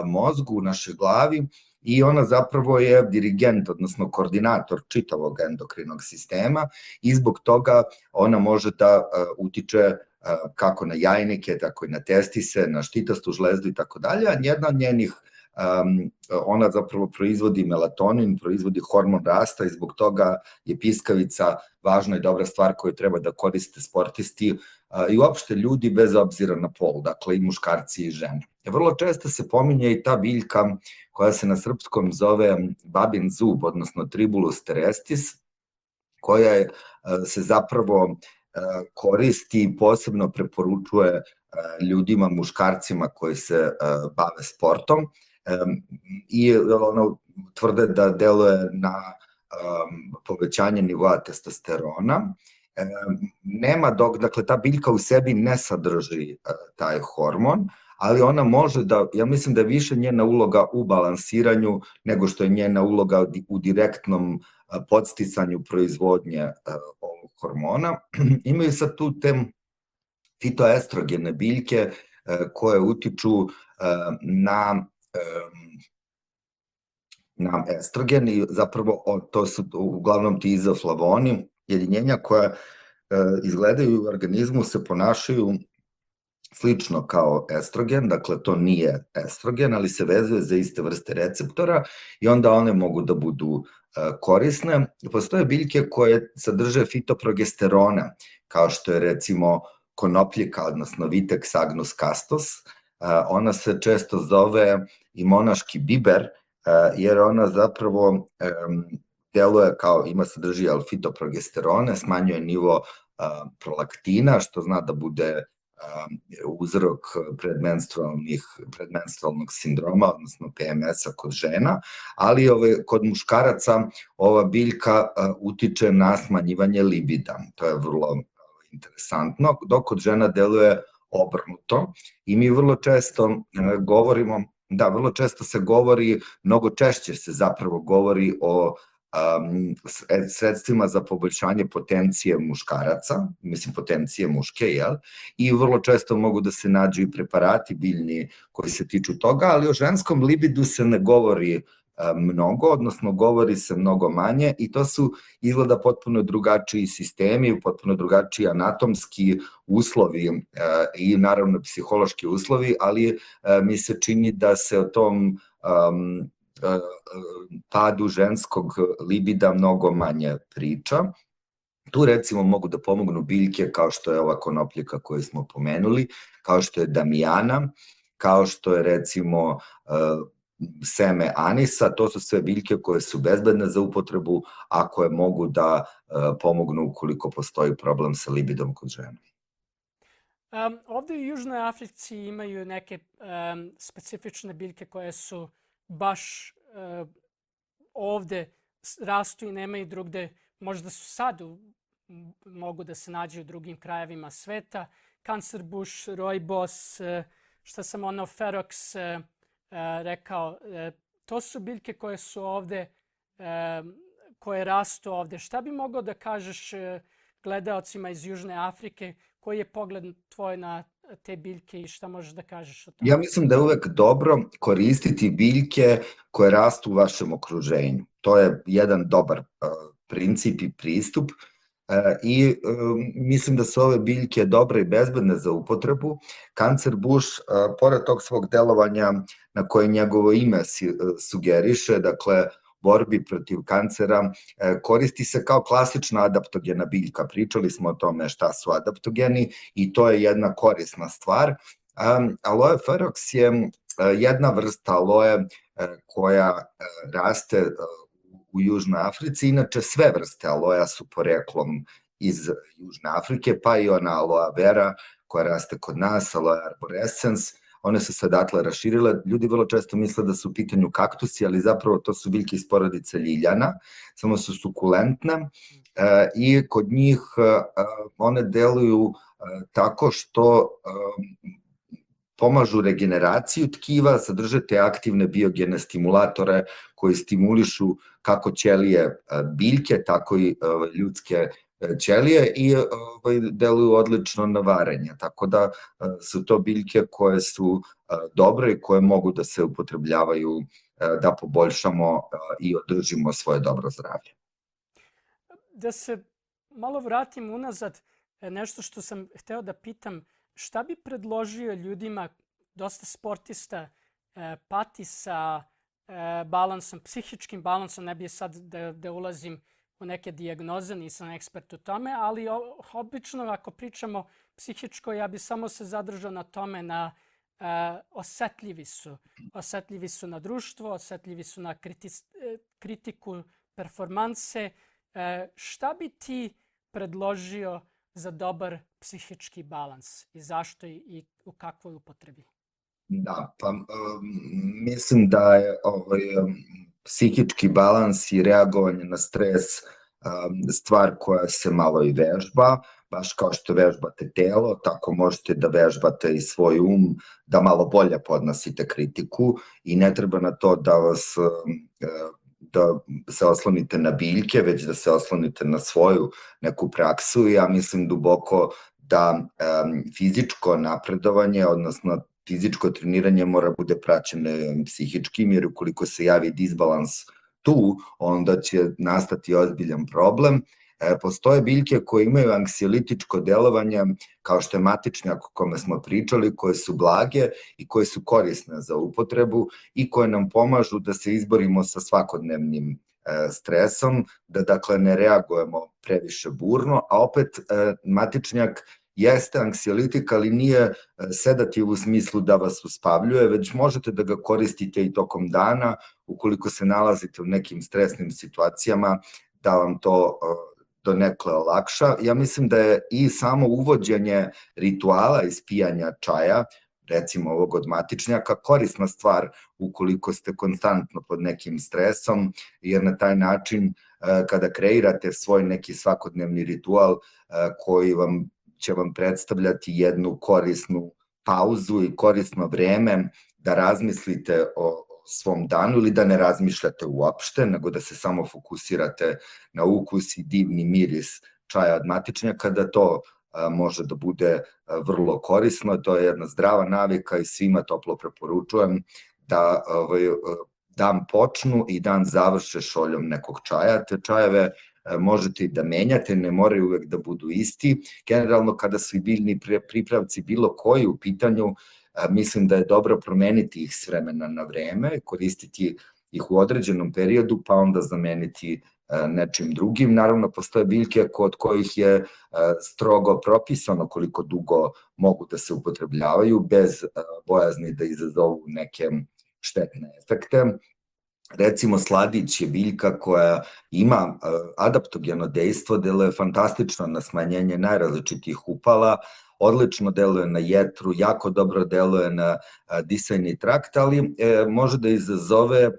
A: mozgu, u našoj glavi, i ona zapravo je dirigent, odnosno koordinator čitavog endokrinog sistema, i zbog toga ona može da utiče kako na jajnike, tako i na testise, na štitastu žlezdu i tako dalje, a jedna od njenih, ona zapravo proizvodi melatonin, proizvodi hormon rasta, i zbog toga je piskavica važna i dobra stvar koju treba da koriste sportisti i uopšte ljudi bez obzira na pol, dakle i muškarci i žene. Vrlo često se pominje i ta biljka koja se na srpskom zove babin zub, odnosno Tribulus terrestis, koja se zapravo koristi i posebno preporučuje ljudima, muškarcima koji se bave sportom, i ono tvrde da deluje na povećanje nivoa testosterona. Dakle, ta biljka u sebi ne sadrži taj hormon, ali ona može da, ja mislim da je više njena uloga u balansiranju nego što je njena uloga u direktnom podsticanju proizvodnje ovog hormona. Imaju sad tu te fitoestrogene biljke koje utiču na estrogen, i zapravo to su uglavnom ti izoflavoni, jedinjenja koja izgledaju u organizmu, se ponašaju slično kao estrogen, dakle to nije estrogen, ali se vezuje za iste vrste receptora i onda one mogu da budu korisne. Postoje biljke koje sadrže fitoprogesterone, kao što je recimo konopljika, odnosno Vitex agnus castus. Ona se često zove i monaški biber, jer ona zapravo deluje kao, sadrži fitoprogesterone, smanjuje nivo prolaktina, što zna da bude uzrok predmenstrualnog sindroma, odnosno PMS-a kod žena, ali kod muškaraca ova biljka utiče na smanjivanje libida. To je vrlo interesantno, dok kod žena deluje obrnuto, i mi vrlo često govorimo, vrlo često se govori, mnogo češće se zapravo govori o sredstvima za poboljšanje potencije muškaraca, mislim potencije muške, i vrlo često mogu da se nađu i preparati biljni koji se tiču toga, ali o ženskom libidu se ne govori mnogo, odnosno govori se mnogo manje, i to su izgleda potpuno drugačiji sistemi, potpuno drugačiji anatomski uslovi i naravno psihološki uslovi, ali mi se čini da se o tom padu ženskog libida mnogo manje priča. Tu recimo mogu da pomognu biljke kao što je ova konopljika koju smo pomenuli, kao što je damijana, kao što je recimo seme anisa. To su sve biljke koje su bezbedne za upotrebu, a koje mogu da pomognu ukoliko postoji problem sa libidom kod žena.
B: Ovde u Južnoj Africi imaju neke specifične biljke koje su baš ovde rastu i nemaju drugde, možda su sad mogu da se nađu u drugim krajevima sveta. Kancerbuš, rojbos, šta sam ferox rekao, to su biljke koje su ovde, koje rastu ovde. Šta bi mogao da kažeš gledaocima iz Južne Afrike, koji je pogled tvoj na te biljke i šta možeš da kažeš o tome?
A: Ja mislim da je uvek dobro koristiti biljke koje rastu u vašem okruženju. To je jedan dobar princip i pristup, i mislim da su ove biljke dobre i bezbedne za upotrebu. Kancerbuš, pored tog svog delovanja na koje njegovo ime sugeriše, dakle borbi protiv kancera, koristi se kao klasična adaptogena biljka. Pričali smo o tome šta su adaptogeni i to je jedna korisna stvar. Aloe ferox je jedna vrsta aloe koja raste u Južnoj Africi. Inače, sve vrste aloja su poreklom iz Južne Afrike, pa i ona aloe vera koja raste kod nas, aloe arborescens. One su se odatle raširile. Ljudi vrlo često misle da su u pitanju kaktusi, ali zapravo to su biljke iz porodice ljiljana, samo su sukulentne, i kod njih one deluju tako što pomažu regeneraciju tkiva, sadrže te aktivne biogene stimulatore koji stimulišu kako ćelije biljke, tako i ljudske ćelije i deluju odlično na varenje. Tako da su to biljke koje su dobre i koje mogu da se upotrebljavaju da poboljšamo i održimo svoje dobro zdravlje.
B: Da se malo vratim unazad, nešto što sam hteo da pitam, šta bi predložio ljudima, dosta sportista pati sa balansom, psihičkim balansom, ne bi sad da ulazim u neke dijagnoze, nisam ekspert u tome, ali obično ako pričamo psihičko, ja bi samo se zadržao na tome, na osetljivi su na društvo, osetljivi su na kritiku performanse. Šta bi ti predložio za dobar psihički balans i zašto i u kakvoj upotrebi?
A: Da, pa mislim da je psihički balans i reagovanje na stres stvar koja se malo i vežba, baš kao što vežbate telo, tako možete da vežbate i svoj da malo bolje podnosite kritiku i ne treba na to da se oslonite na biljke, već da se oslonite na svoju neku praksu. Ja mislim duboko da fizičko napredovanje, odnosno fizičko treniranje mora bude praćeno psihičkim, jer ukoliko se javi disbalans tu, onda će nastati ozbiljan problem. Postoje biljke koje imaju anksiolitičko delovanje, kao što je matičnjak o kome smo pričali, koje su blage i koje su korisne za upotrebu i koje nam pomažu da se izborimo sa svakodnevnim stresom, da dakle ne reagujemo previše burno, a opet matičnjak jeste anksiolitik, ali nije sedativ u smislu da vas uspavljuje, već možete da ga koristite i tokom dana, ukoliko se nalazite u nekim stresnim situacijama, da vam to donekle olakša. Ja mislim da je i samo uvođenje rituala ispijanja čaja, recimo ovog od matičnjaka, korisna stvar ukoliko ste konstantno pod nekim stresom, jer na taj način kada kreirate svoj neki svakodnevni ritual koji će vam predstavljati jednu korisnu pauzu i korisno vreme da razmislite o svom danu ili da ne razmišljate uopšte, nego da se samo fokusirate na ukus i divni miris čaja od matičnjaka, da to može da bude vrlo korisno. To je jedna zdrava navika i svima toplo preporučujem da dan počnu i dan završe šoljom nekog čaja. Te čajeve možete i da menjate, ne moraju uvek da budu isti. Generalno, kada su i biljni pripravci bilo koji u pitanju, mislim da je dobro promeniti ih s vremena na vreme, koristiti ih u određenom periodu, pa onda zameniti nečim drugim. Naravno, postoje biljke kod kojih je strogo propisano koliko dugo mogu da se upotrebljavaju, bez bojazni da izazovu neke štetne efekte. Recimo, sladić je biljka koja ima adaptogeno dejstvo, deluje fantastično na smanjenje najrazličitih upala, odlično deluje na jetru, jako dobro deluje na disajni trakt, ali može da izazove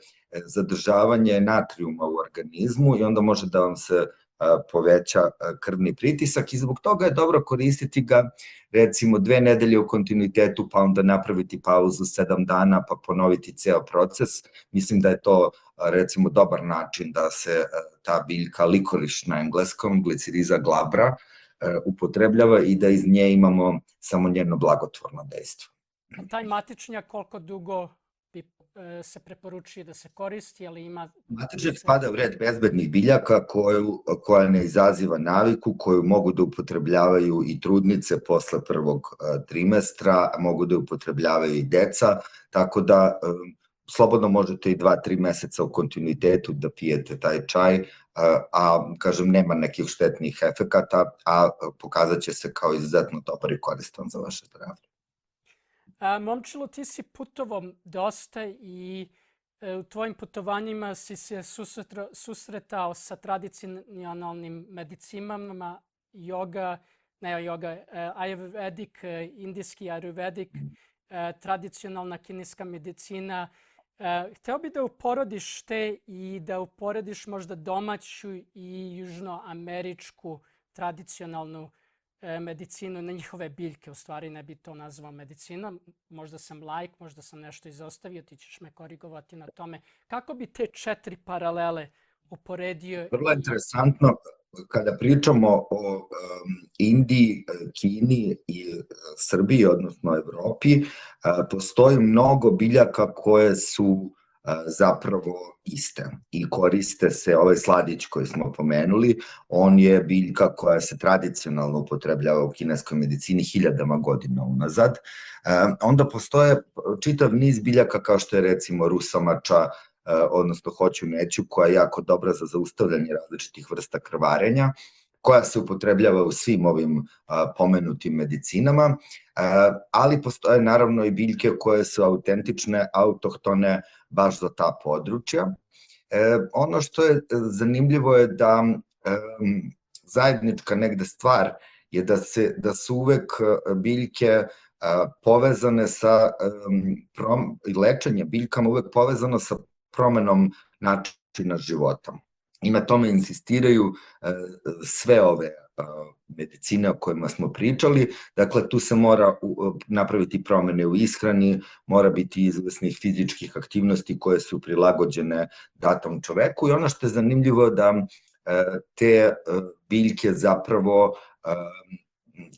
A: zadržavanje natrijuma u organizmu i onda može da vam se poveća krvni pritisak i zbog toga je dobro koristiti ga recimo 2 nedelje u kontinuitetu, pa onda napraviti pauzu 7 dana, pa ponoviti ceo proces. Mislim da je to recimo dobar način da se ta biljka likoriš na engleskom, Glycyrrhiza glabra, upotrebljava i da iz nje imamo samo njeno blagotvorno dejstvo.
B: A taj matičnjak koliko dugo se preporučuje da se koristi, ali ima...
A: Matičnjak spada u red bezbednih biljaka koja ne izaziva naviku, koju mogu da upotrebljavaju i trudnice posle prvog trimestra, mogu da upotrebljavaju i deca, tako da slobodno možete i 2-3 meseca u kontinuitetu da pijete taj čaj, a kažem nema nekih štetnih efekata, a pokazat će se kao izuzetno dobar i koristan za vaše zdravlje.
B: Momčilo, ti si putovao dosta i u tvojim putovanjima si se susretao sa tradicionalnim medicinama, Ayurvedic, indijski Ayurvedic, tradicionalna kineska medicina. Hteo bih da uporediš te i da uporediš možda domaću i južnoameričku tradicionalnu medicinu, na njihove biljke, u stvari ne bi to nazvao medicinom. Možda sam laik, možda sam nešto izostavio, ti ćeš me korigovati na tome. Kako bi te 4 paralele uporedio?
A: Vrlo interesantno, kada pričamo o Indiji, Kini i Srbiji, odnosno Evropi, postoji mnogo biljaka koje su zapravo iste i koriste se, ovaj sladić koji smo pomenuli, on je biljka koja se tradicionalno upotrebljava u kineskoj medicini hiljadama godina unazad. Onda postoje čitav niz biljaka kao što je recimo rusamača, odnosno hoću neću, koja je jako dobra za zaustavljanje različitih vrsta krvarenja, koja se upotrebljava u svim ovim pomenutim medicinama, ali postoje naravno i biljke koje su autentične, autohtone baš za ta područja. Ono što je zanimljivo je da zajednička negde stvar je da su uvek biljke povezane sa lečenje biljkama uvek povezano sa promenom načina života. I na tome insistiraju sve ove medicine o kojima smo pričali. Dakle, tu se mora napraviti promene u ishrani, mora biti izvesnih fizičkih aktivnosti koje su prilagođene datom čoveku i ono što je zanimljivo da te biljke zapravo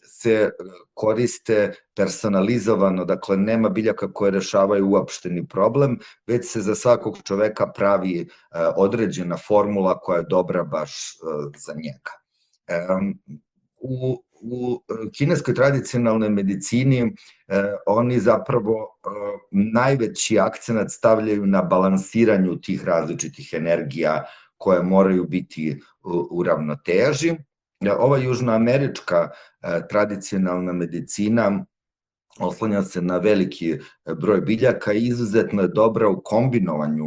A: se koriste personalizovano, dakle nema biljaka koje rešavaju uopšteni problem, već se za svakog čoveka pravi određena formula koja je dobra baš za njega. U kineskoj tradicionalnoj medicini oni zapravo najveći akcenat stavljaju na balansiranju tih različitih energija koje moraju biti u ravnoteži. Ova južnoamerička tradicionalna medicina oslanja se na veliki broj biljaka i izuzetno je dobra u kombinovanju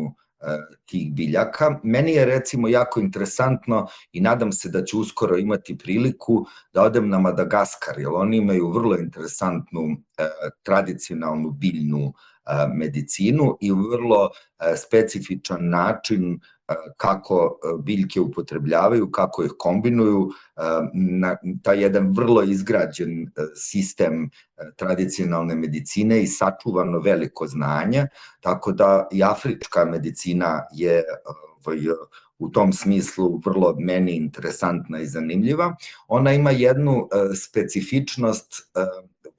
A: tih biljaka. Meni je recimo jako interesantno i nadam se da ću uskoro imati priliku da odem na Madagaskar, jer oni imaju vrlo interesantnu tradicionalnu biljnu medicinu i vrlo specifičan način kako biljke upotrebljavaju, kako ih kombinuju, taj jedan vrlo izgrađen sistem tradicionalne medicine i sačuvano veliko znanje, tako da i afrička medicina je u tom smislu vrlo meni interesantna i zanimljiva. Ona ima jednu specifičnost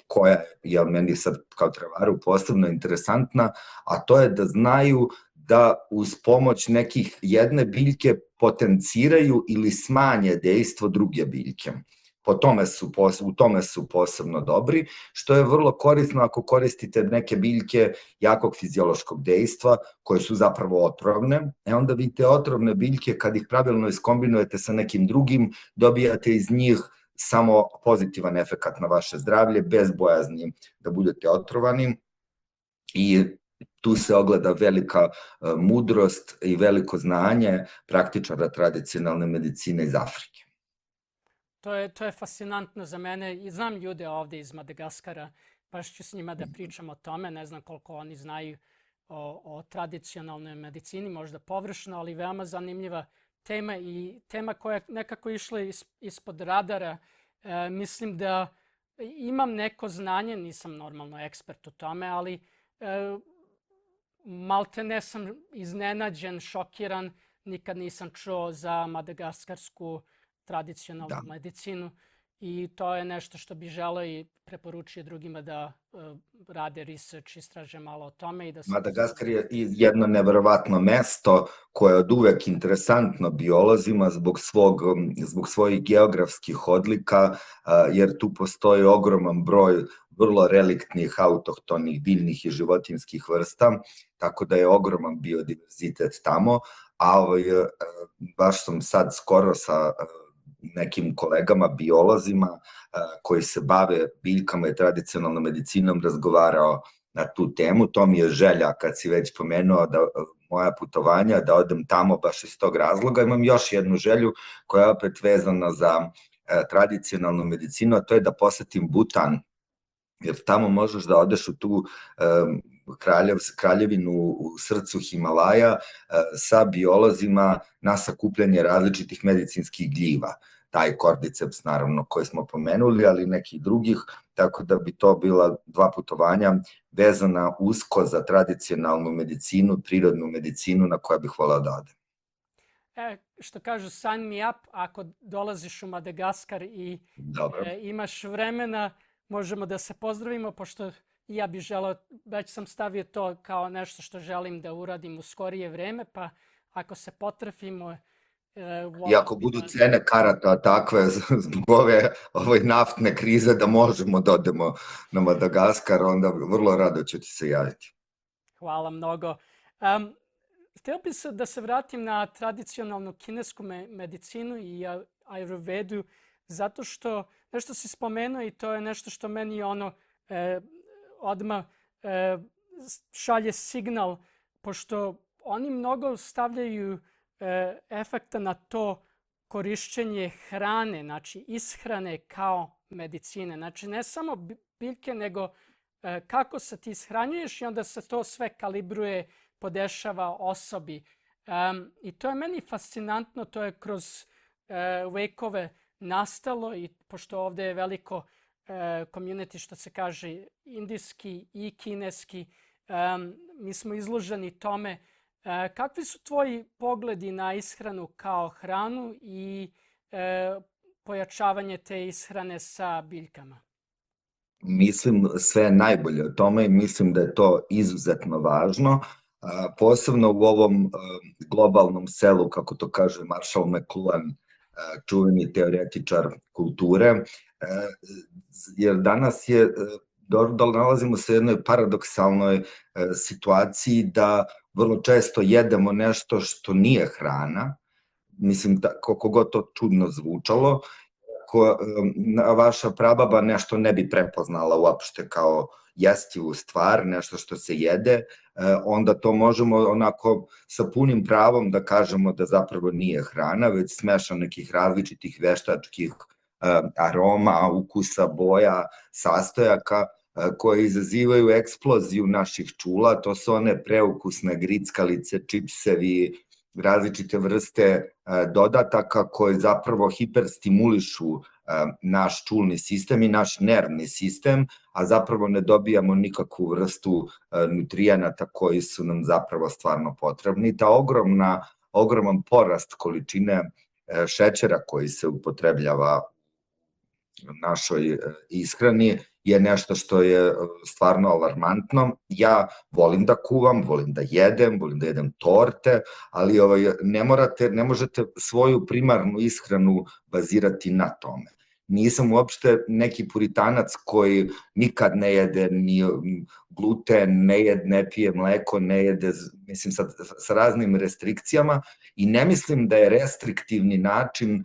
A: koja je meni sad kao travaru posebno interesantna, a to je da znaju da uz pomoć nekih jedne biljke potenciraju ili smanje dejstvo druge biljke. U tome su posebno dobri, što je vrlo korisno ako koristite neke biljke jakog fiziološkog dejstva, koje su zapravo otrovne. Onda vi te otrovne biljke, kad ih pravilno iskombinujete sa nekim drugim, dobijate iz njih samo pozitivan efekat na vaše zdravlje, bez bojazni da budete otrovani. I tu se ogleda velika mudrost i veliko znanje praktičara tradicionalne medicine iz Afrike.
B: To je fascinantno za mene i znam ljude ovde iz Madagaskara, baš ću s njima da pričam o tome, ne znam koliko oni znaju o tradicionalnoj medicini, možda površno, ali veoma zanimljiva tema i tema koja je nekako išla ispod radara. Mislim da imam neko znanje, nisam normalno ekspert u tome, ali maltene sam iznenađen, šokiran, nikad nisam čuo za madagaskarsku tradicionalnu medicinu i to je nešto što bi želeo i preporučio drugima da rade research, istraže malo o tome.
A: Madagaskar je jedno neverovatno mesto koje je od uvek interesantno biolozima zbog svojih geografskih odlika, jer tu postoji ogroman broj vrlo reliktnih, autohtonih, biljnih i životinjskih vrsta, tako da je ogroman biodiverzitet tamo, a baš sam sad skoro sa nekim kolegama, biolozima koji se bave biljkama i tradicionalnom medicinom razgovarao na tu temu. To mi je želja, kad si već pomenuo da moja putovanja, da odem tamo baš iz tog razloga. Imam još jednu želju koja je opet vezana za tradicionalnu medicinu, a to je da posetim Butan, jer tamo možeš da odeš u tu kraljevinu u srcu Himalaja sa biolozima na sakupljanje različitih medicinskih gljiva. taj kordiceps naravno koji smo pomenuli, ali nekih drugih, tako da bi to bila 2 putovanja vezana usko za tradicionalnu medicinu, prirodnu medicinu na koja bih voleo da odem.
B: Što kažu, sign me up, ako dolaziš u Madagaskar i imaš vremena, možemo da se pozdravimo, pošto ja bih želeo, već sam stavio to kao nešto što želim da uradim u skorije vreme, pa ako se potrefimo...
A: I ako budu cene karata takve zbog ove naftne krize da možemo da odemo na Madagaskar, onda vrlo rado ću ti se javiti.
B: Hvala mnogo. Htio bih da se vratim na tradicionalnu kinesku medicinu i ajurvedu, zato što nešto si spomenuo i to je nešto što meni odmah šalje signal, pošto oni mnogo stavljaju efekta na to korišćenje hrane, znači ishrane kao medicine. Znači ne samo biljke, nego kako se ti ishranjuješ i onda se to sve kalibruje, podešava osobi. I to je meni fascinantno, to je kroz vekove nastalo i pošto ovdje je veliko community, što se kaže, indijski i kineski, mi smo izloženi tome. Kakvi su tvoji pogledi na ishranu kao hranu i pojačavanje te ishrane sa biljkama?
A: Mislim sve najbolje o tome i mislim da je to izuzetno važno, posebno u ovom globalnom selu, kako to kaže Marshall McLuhan, čuveni teoretičar kulture, jer danas nalazimo se u jednoj paradoksalnoj situaciji da vrlo često jedemo nešto što nije hrana, mislim, koliko god to čudno zvučalo, vaša prababa nešto ne bi prepoznala uopšte kao jestivu stvar, nešto što se jede, onda to možemo onako sa punim pravom da kažemo da zapravo nije hrana, već smeša nekih različitih veštačkih aroma, ukusa, boja, sastojaka koje izazivaju eksploziju naših čula. To su one preukusne grickalice, čipsevi, različite vrste dodataka koje zapravo hiperstimulišu naš čulni sistem i naš nervni sistem, a zapravo ne dobijamo nikakvu vrstu nutrijenata koji su nam zapravo stvarno potrebni. Ta ogroman porast količine šećera koji se upotrebljava u našoj ishrani je nešto što je stvarno alarmantno. Ja volim da kuvam, volim da jedem torte, ali ne možete svoju primarnu ishranu bazirati na tome. Nisam uopšte neki puritanac koji nikad ne jede ni gluten, ne pije mleko, ne jede, mislim, sa raznim restrikcijama i ne mislim da je restriktivni način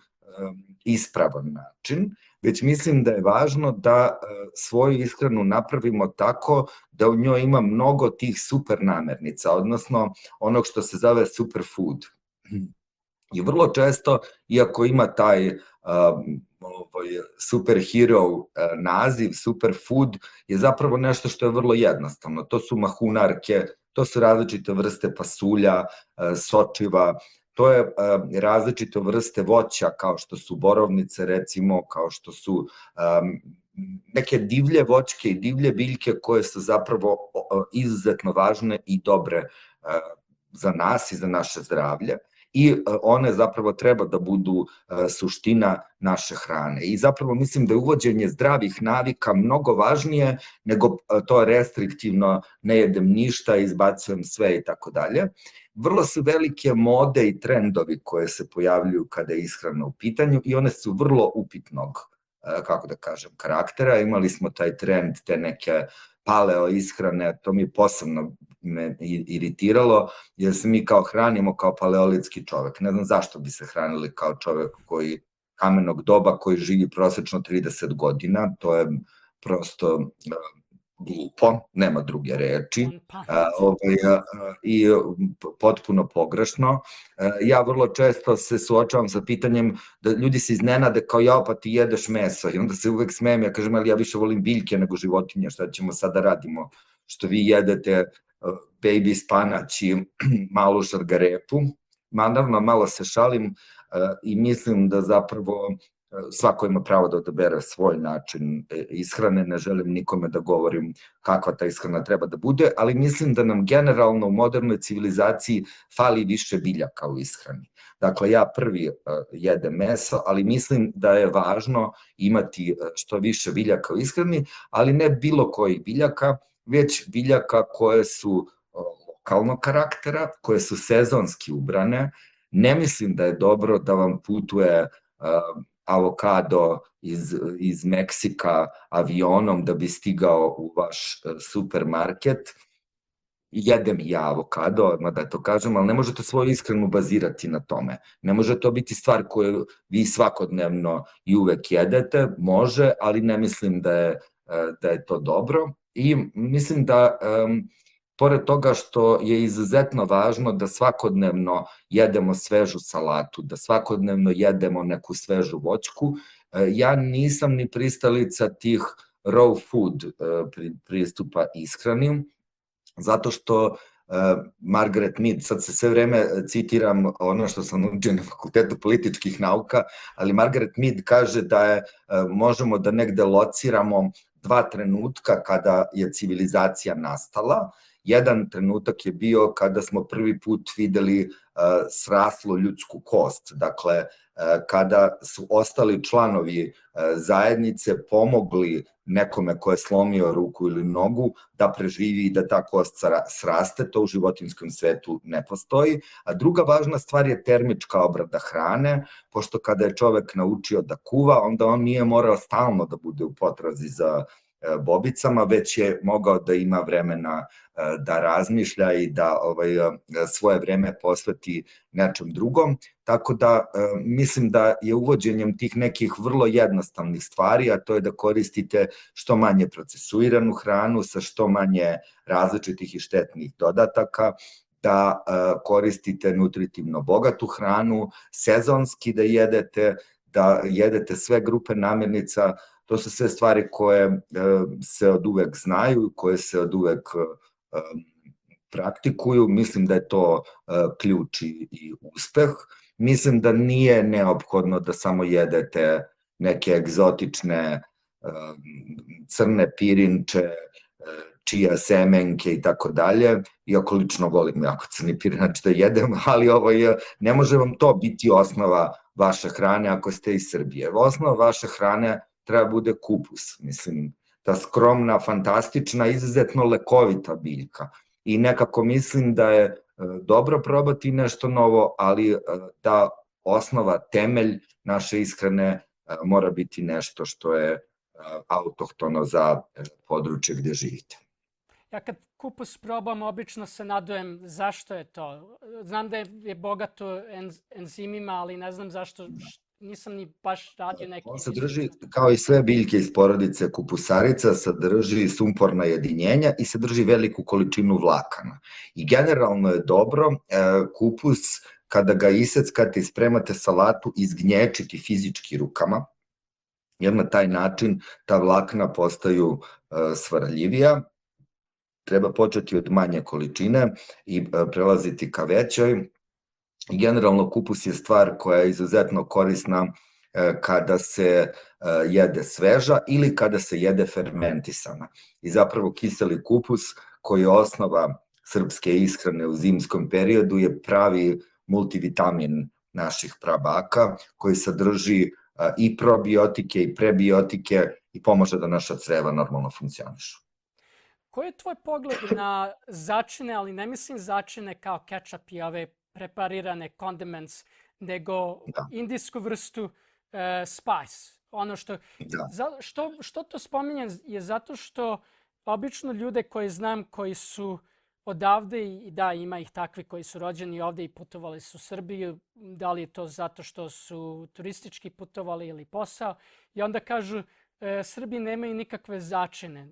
A: ispravan način, već mislim da je važno da svoju ishranu napravimo tako da u njoj ima mnogo tih super namirnica, odnosno onog što se zove superfood. I vrlo često, iako ima taj superhero naziv, superfood, je zapravo nešto što je vrlo jednostavno. To su mahunarke, to su različite vrste pasulja, sočiva, to je različite vrste voća, kao što su borovnice, recimo, kao što su neke divlje voćke i divlje biljke koje su zapravo izuzetno važne i dobre za nas i za naše zdravlje. I one zapravo treba da budu suština naše hrane. I zapravo mislim da je uvođenje zdravih navika mnogo važnije nego to restriktivno, ne jedem ništa, izbacujem sve i tako dalje. Vrlo su velike mode i trendovi koje se pojavljuju kada je ishrana u pitanju i one su vrlo upitnog, kako da kažem, karaktera. Imali smo taj trend, te neke paleo ishrane, to mi posebno me iritiralo, jer se mi kao hranimo kao paleolitski čovek. Ne znam zašto bi se hranili kao čovek koji kamenog doba, koji živi prosečno 30 godina, to je prosto glupo, nema druge reči, i potpuno pogrešno. Ja vrlo često se suočavam sa pitanjem da ljudi se iznenade kao ja, pa ti jedeš meso, i onda se uvek smijem, ja kažem, ali ja više volim biljke nego životinje, šta ćemo sada radimo, što vi jedete baby spanać i malu šargarepu. Naravno, malo se šalim i mislim da zapravo svako ima pravo da odabere svoj način ishrane, ne želim nikome da govorim kakva ta ishrana treba da bude, ali mislim da nam generalno u modernoj civilizaciji fali više biljaka u ishrani. Dakle, ja prvi jedem meso, ali mislim da je važno imati što više biljaka u ishrani, ali ne bilo kojih biljaka, već biljaka koje su lokalnog karaktera, koje su sezonski ubrane. Ne mislim da je dobro da vam putuje avokado iz Meksika avionom da bi stigao u vaš supermarket. Jedem i ja avokado, odmah da to kažem, ali ne možete svoju ishranu bazirati na tome. Ne može to biti stvar koju vi svakodnevno i uvek jedete, može, ali ne mislim da je to dobro. I mislim da pored toga što je izuzetno važno da svakodnevno jedemo svežu salatu, da svakodnevno jedemo neku svežu voćku, ja nisam ni pristalica tih raw food pristupa ishrani, zato što Margaret Mead, sad se sve vreme citiram ono što sam učio na Fakultetu političkih nauka, ali Margaret Mead kaže da možemo da negde lociramo dva trenutka kada je civilizacija nastala. Jedan trenutak je bio kada smo prvi put videli sraslu ljudsku kost, dakle kada su ostali članovi zajednice pomogli nekome ko je slomio ruku ili nogu da preživi i da ta kost sraste, to u životinjskom svetu ne postoji. A druga važna stvar je termička obrada hrane, pošto kada je čovek naučio da kuva, onda on nije morao stalno da bude u potrazi za bobicama, već je mogao da ima vremena da razmišlja i da svoje vreme posveti nečem drugom. Tako da mislim da je uvođenjem tih nekih vrlo jednostavnih stvari, a to je da koristite što manje procesuiranu hranu sa što manje različitih i štetnih dodataka, da koristite nutritivno bogatu hranu, sezonski da jedete sve grupe namirnica. To su sve stvari koje se od uvek znaju, koje se od uvek praktikuju. Mislim da je to ključ i uspeh. Mislim da nije neophodno da samo jedete neke egzotične crne pirinče, čija semenke i tako dalje, iako lično volim jako crni pirinač da jedem, ali ne može vam to biti osnova vaše hrane ako ste iz Srbije. Osnova vaše hrane treba bude kupus, mislim, ta skromna, fantastična, izuzetno lekovita biljka. I nekako mislim da je dobro probati nešto novo, ali da osnova, temelj naše ishrane mora biti nešto što je autohtono za područje gde živite.
B: Ja kad kupus probam, obično se nadujem zašto je to. Znam da je bogato enzimima, ali ne znam zašto, nisam ni baš radio neki...
A: On sadrži, kao i sve biljke iz porodice kupusarica, sadrži sumporna jedinjenja i sadrži veliku količinu vlakana. I generalno je dobro kupus, kada ga iseckate i spremate salatu, izgnječiti fizički rukama, jer na taj način ta vlakna postaju svarljivija. Treba početi od manje količine i prelaziti ka većoj. Generalno kupus je stvar koja je izuzetno korisna kada se jede sveža ili kada se jede fermentisana. I zapravo kiseli kupus, koji je osnova srpske ishrane u zimskom periodu, je pravi multivitamin naših prabaka, koji sadrži i probiotike i prebiotike i pomaže da naša creva normalno funkcionišu.
B: Koji je tvoj pogled na začine, ali ne mislim začine kao kečap i ove preparirane condiments, nego indijsku vrstu spice? Ono što to spominjem je zato što obično ljude koje znam koji su odavde, i da, ima ih takvi koji su rođeni ovde i putovali su u Srbiju, da li je to zato što su turistički putovali ili posao, i onda kažu Srbi nemaju nikakve začine.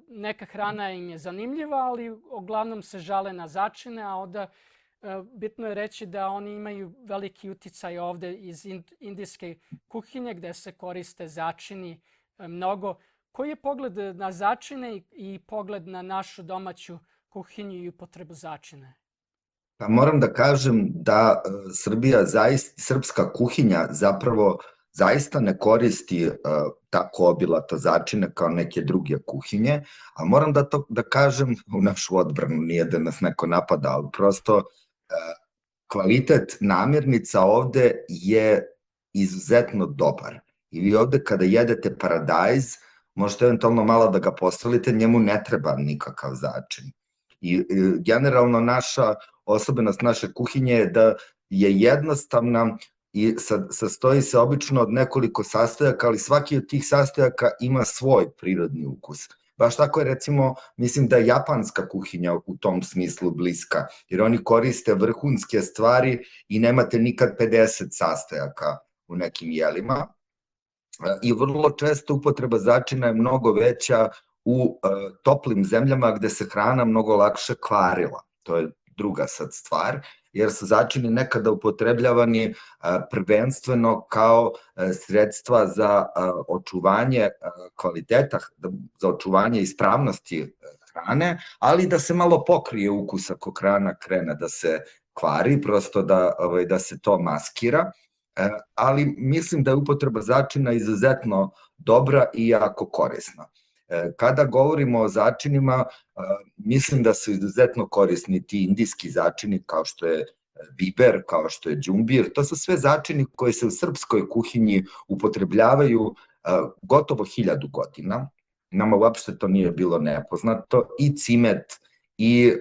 B: Neka hrana im je zanimljiva, ali uglavnom se žale na začine, a onda bitno je reći da oni imaju veliki uticaj ovde iz indijske kuhinje gde se koriste začini mnogo. Koji je pogled na začine i pogled na našu domaću kuhinju i upotrebu začine?
A: Pa moram da kažem da srpska kuhinja zapravo zaista ne koristi tako obilato začine kao neke druge kuhinje, a moram da kažem u našu odbranu, nije da nas neko napada, ali prosto kvalitet namirnica ovde je izuzetno dobar. I vi ovde kada jedete paradajz, možete eventualno malo da ga posolite, njemu ne treba nikakav začin. I generalno naša osobenost naše kuhinje je da je jednostavna i sastoji se obično od nekoliko sastojaka, ali svaki od tih sastojaka ima svoj prirodni ukus. Baš tako je, recimo, mislim da je japanska kuhinja u tom smislu bliska, jer oni koriste vrhunske stvari i nemate nikad 50 sastojaka u nekim jelima. I vrlo često upotreba začina je mnogo veća u toplim zemljama gde se hrana mnogo lakše kvarila. To je druga sad stvar, jer su začini nekada upotrebljavani prvenstveno kao sredstva za očuvanje kvaliteta, za očuvanje ispravnosti hrane, ali da se malo pokrije ukus ako hrana krene da se kvari, prosto da se to maskira. Ali mislim da je upotreba začina izuzetno dobra i jako korisna. Kada govorimo o začinima, mislim da su izuzetno korisni ti indijski začini kao što je biber, kao što je đumbir. To su sve začini koji se u srpskoj kuhinji upotrebljavaju gotovo 1000 godina. Nama uopšte to nije bilo nepoznato. I cimet, i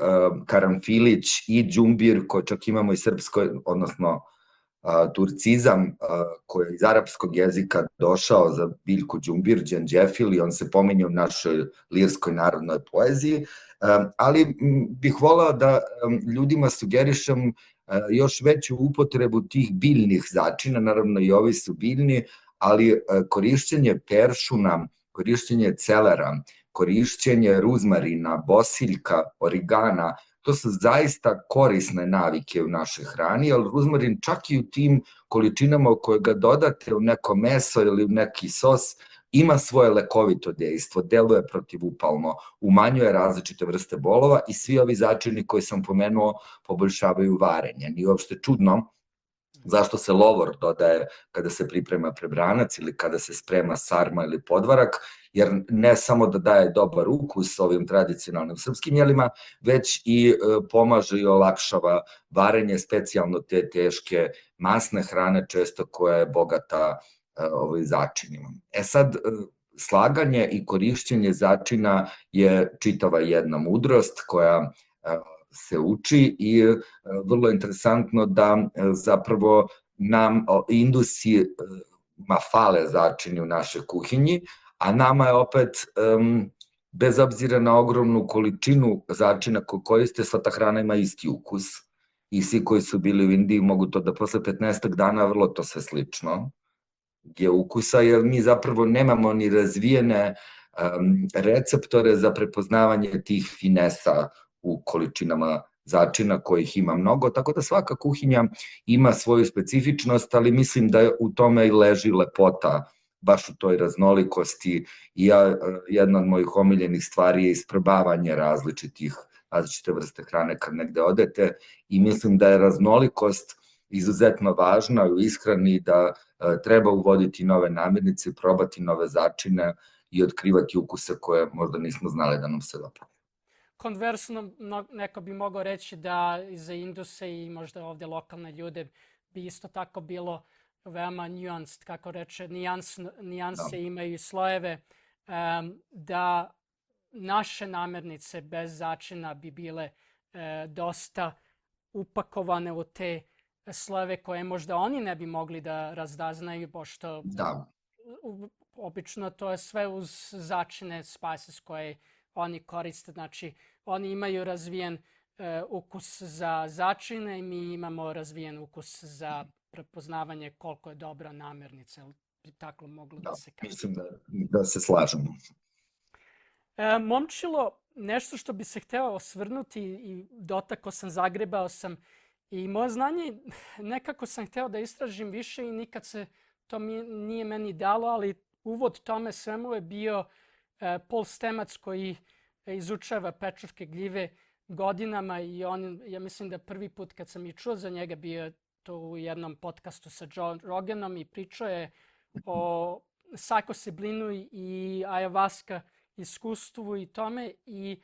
A: karamfilić, i đumbir, koji čak imamo i srpskoj, odnosno turcizam koji je iz arapskog jezika došao za biljku đumbir, dženđefil, i on se pominje u našoj lirskoj narodnoj poeziji, ali bih volao da ljudima sugerišem još veću upotrebu tih biljnih začina, naravno i ovi su biljni, ali korišćenje peršuna, korišćenje celera, korišćenje ruzmarina, bosiljka, origana, to su zaista korisne navike u našoj hrani, ali ruzmarin čak i u tim količinama u koje ga dodate u neko meso ili u neki sos, ima svoje lekovito dejstvo, deluje protivupalno, umanjuje različite vrste bolova i svi ovi začini koji sam pomenuo poboljšavaju varenje. Nije uopšte čudno zašto se lovor dodaje kada se priprema prebranac ili kada se sprema sarma ili podvarak, jer ne samo da daje dobar ukus ovim tradicionalnim srpskim jelima, već i pomaže i olakšava varenje, specijalno te teške masne hrane, često koja je bogata začinima. Sad, slaganje i korišćenje začina je čitava jedna mudrost koja se uči i vrlo je interesantno da zapravo nam Indusi fale začini u našoj kuhinji, a nama je opet, bez obzira na ogromnu količinu začina koju koriste, sva ta hrana ima isti ukus i svi koji su bili u Indiji mogu to da posle 15 dana vrlo to sve slično je ukusa, jer mi zapravo nemamo ni razvijene receptore za prepoznavanje tih finesa u količinama začina kojih ima mnogo, tako da svaka kuhinja ima svoju specifičnost, ali mislim da u tome i leži lepota, baš u toj raznolikosti. I jedna od mojih omiljenih stvari je isprobavanje različite vrste hrane kad negde odete i mislim da je raznolikost izuzetno važna u ishrani, da treba uvoditi nove namirnice, probati nove začine i otkrivati ukuse koje možda nismo znali da nam se dopadaju.
B: Konversno, neko bi mogao reći da za Induse i možda ovde lokalne ljude bi isto tako bilo veoma nuanced, kako reče, nijanse imaju slojeve, da naše namirnice bez začina bi bile dosta upakovane u te slojeve koje možda oni ne bi mogli da razdaznaju, pošto obično to je sve uz začine, spices koje oni koriste. Znači, oni imaju razvijen ukus za začine i mi imamo razvijen ukus za prepoznavanje koliko je dobra namirnica. Bi tako moglo da se kaže.
A: Mislim da se slažemo.
B: Momčilo, nešto što bi se hteo osvrnuti i dotakao sam, zagrebao sam i moje znanje, nekako sam hteo da istražim više i nikad se to nije meni dalo, ali uvod tome svemu je bio Paul Stemec koji izučava pečurke gljive godinama i ja mislim da prvi put kad sam i čuo za njega bio to u jednom podcastu sa Joe Roganom i pričao je o psilociblinu i ayahuasca iskustvu i tome. I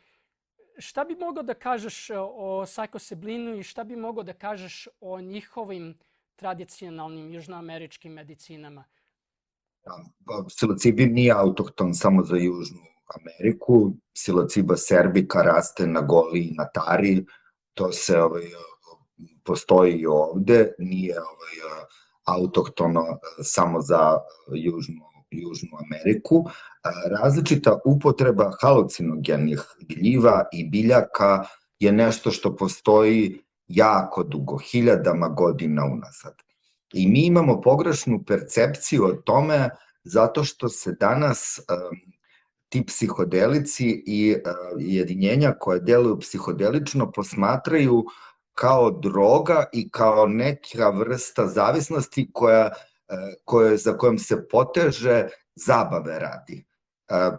B: šta bi mogao da kažeš o psilociblinu i šta bi mogao da kažeš o njihovim tradicionalnim južnoameričkim medicinama?
A: Psilocibin nije autohton samo za Južnu Ameriku. Psilociba cervica raste na Goli i na Tari. To se postoji i ovde. Nije autohtono samo za Južnu Ameriku. Različita upotreba halucinogenih gljiva i biljaka je nešto što postoji jako dugo, hiljadama godina unazad. I mi imamo pogrešnu percepciju o tome zato što se danas ti psihodelici i jedinjenja koje deluju psihodelično posmatraju kao droga i kao neka vrsta zavisnosti za kojom se poteže zabave radi.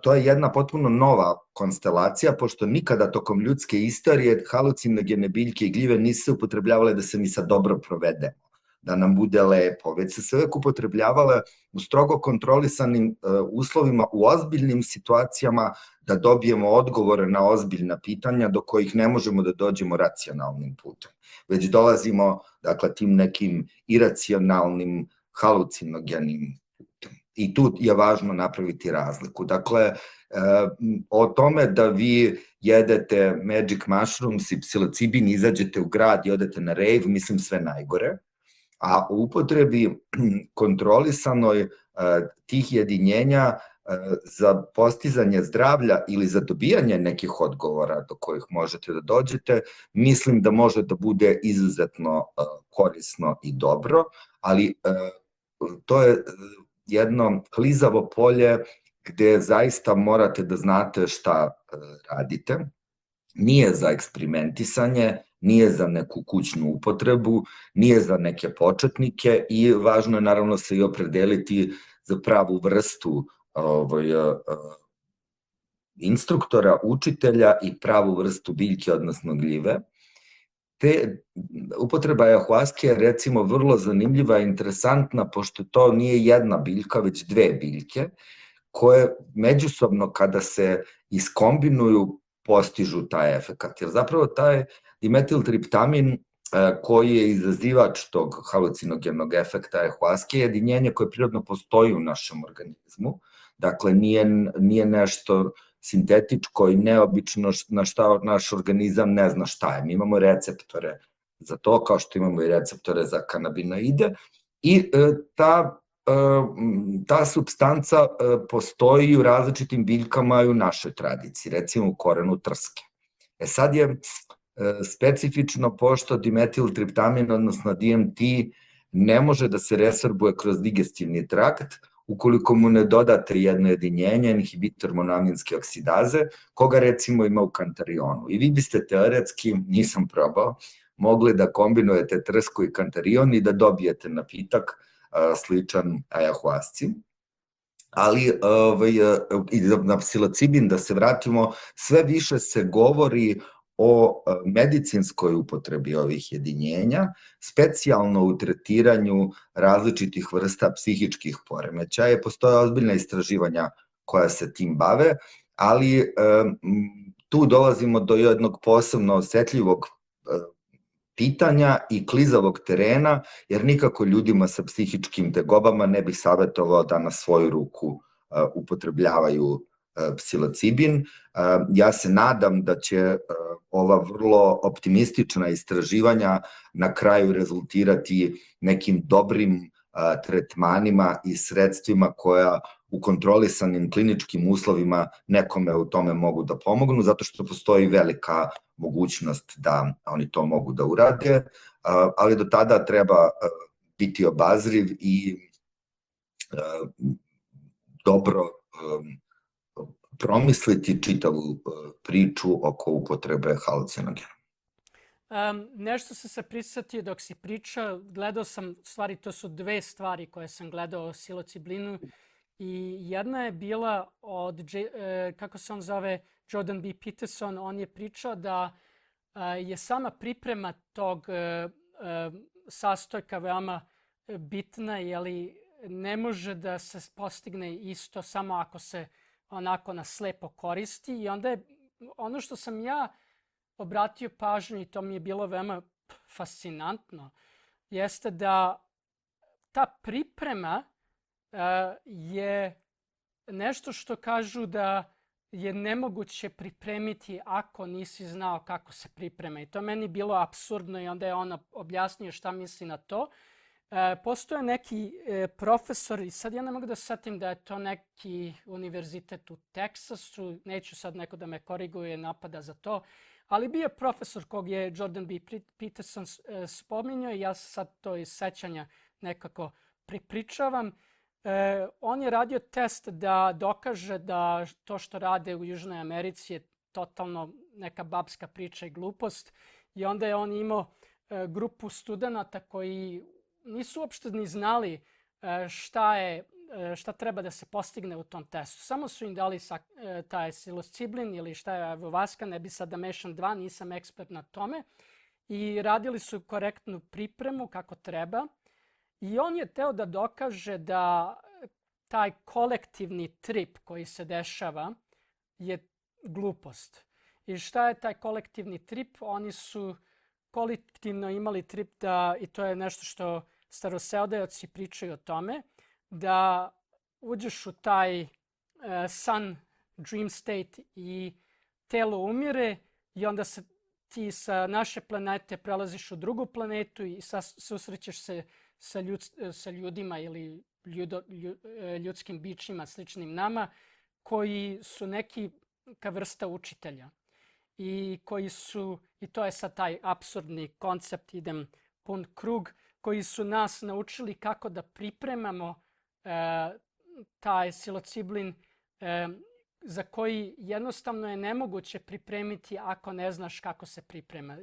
A: To je jedna potpuno nova konstelacija, pošto nikada tokom ljudske istorije halucinogene biljke i gljive nisu se upotrebljavale da se mi sad dobro provedemo, da nam bude lepo, već se sve uvek upotrebljavale u strogo kontrolisanim uslovima, u ozbiljnim situacijama, da dobijemo odgovore na ozbiljna pitanja do kojih ne možemo da dođemo racionalnim putem. Već dolazimo, dakle, tim nekim iracionalnim, halucinogenim putem. I tu je važno napraviti razliku. Dakle, o tome da vi jedete magic mushrooms i psilocibin, izađete u grad i odete na rave, mislim sve najgore. A u upotrebi kontrolisanoj tih jedinjenja za postizanje zdravlja ili za dobijanje nekih odgovora do kojih možete da dođete, mislim da može da bude izuzetno korisno i dobro, ali to je jedno klizavo polje gde zaista morate da znate šta radite. Nije za eksperimentisanje, nije za neku kućnu upotrebu, nije za neke početnike i važno je naravno se i opredeliti za pravu vrstu instruktora, učitelja i pravu vrstu biljke, odnosno gljive. Upotreba ayahuaske je recimo vrlo zanimljiva i interesantna, pošto to nije jedna biljka, već dve biljke, koje međusobno kada se iskombinuju postižu taj efekat. Jer zapravo taj dimetiltriptamin koji je izazivač tog halucinogenog efekta ayahuaske je jedinjenje koje prirodno postoji u našem organizmu. Dakle, nije nešto sintetičko i neobično na šta naš organizam ne zna šta je. Mi imamo receptore za to, kao što imamo i receptore za kanabinoide i ta supstanca postoji u različitim biljkama i u našoj tradiciji, recimo u korenu trske. Sad je specifično pošto dimetiltriptamin, odnosno DMT, ne može da se resorbuje kroz digestivni trakt, ukoliko mu ne dodate jedno jedinjenje, inhibitor monoaminske oksidaze, koga recimo ima u kantarionu. I vi biste teoretski, nisam probao, mogli da kombinujete trsku i kantarion i da dobijete napitak sličan ayahuasci. Ali i na psilocibin da se vratimo, sve više se govori o medicinskoj upotrebi ovih jedinjenja, specijalno u tretiranju različitih vrsta psihičkih poremećaja. Postoje ozbiljna istraživanja koja se tim bave, ali tu dolazimo do jednog posebno osetljivog pitanja i klizavog terena, jer nikako ljudima sa psihičkim tegobama ne bih savjetovao da na svoju ruku upotrebljavaju psilocibin. Ja se nadam da će ova vrlo optimistična istraživanja na kraju rezultirati nekim dobrim tretmanima i sredstvima koja u kontrolisanim kliničkim uslovima nekome u tome mogu da pomognu, zato što postoji velika mogućnost da oni to mogu da urade, ali do tada treba biti obazriv i dobro promisliti čitavu priču oko upotrebe halucinogena.
B: Nešto sam se prisetio dok si pričao, gledao sam, stvari, to su dve stvari koje sam gledao o psilociblinu i jedna je bila od, kako se on zove, Jordan B. Peterson, on je pričao da je sama priprema tog sastojka veoma bitna, ne može da se postigne isto samo ako se onako na slepo koristi. I onda je ono što sam ja obratio pažnju i to mi je bilo veoma fascinantno, jeste da ta priprema je nešto što kažu da je nemoguće pripremiti ako nisi znao kako se priprema. I to meni bilo apsurdno i onda je on objasnio šta misli na to. Postoje neki profesor, i sad ja ne mogu da setim da je to neki univerzitet u Teksasu, neću sad neko da me koriguje, napada za to, ali bio je profesor kog je Jordan B. Peterson spominjao i ja sad to iz sećanja nekako pripričavam. On je radio test da dokaže da to što rade u Južnoj Americi je totalno neka babska priča i glupost. I onda je on imao grupu studenata koji nisu uopšte ni znali šta treba da se postigne u tom testu. Samo su im dali taj psilociblin ili šta je Avovasca, ne bi sad da mešam dva, nisam ekspert na tome. I radili su korektnu pripremu kako treba. I on je teo da dokaže da taj kolektivni trip koji se dešava je glupost. I šta je taj kolektivni trip? Oni su kolektivno imali trip da, i to je nešto što staroseodaoci pričaju o tome, da uđeš u taj sun dream state i telo umire i onda se ti sa naše planete prelaziš u drugu planetu i susrećeš se sa ljudima ili ljudskim bićima sličnim nama koji su neka vrsta učitelja i koji su, i to je sad taj apsurdni koncept, idem pun krug, koji su nas naučili kako da pripremamo taj psilociblin za koji jednostavno je nemoguće pripremiti ako ne znaš kako se priprema.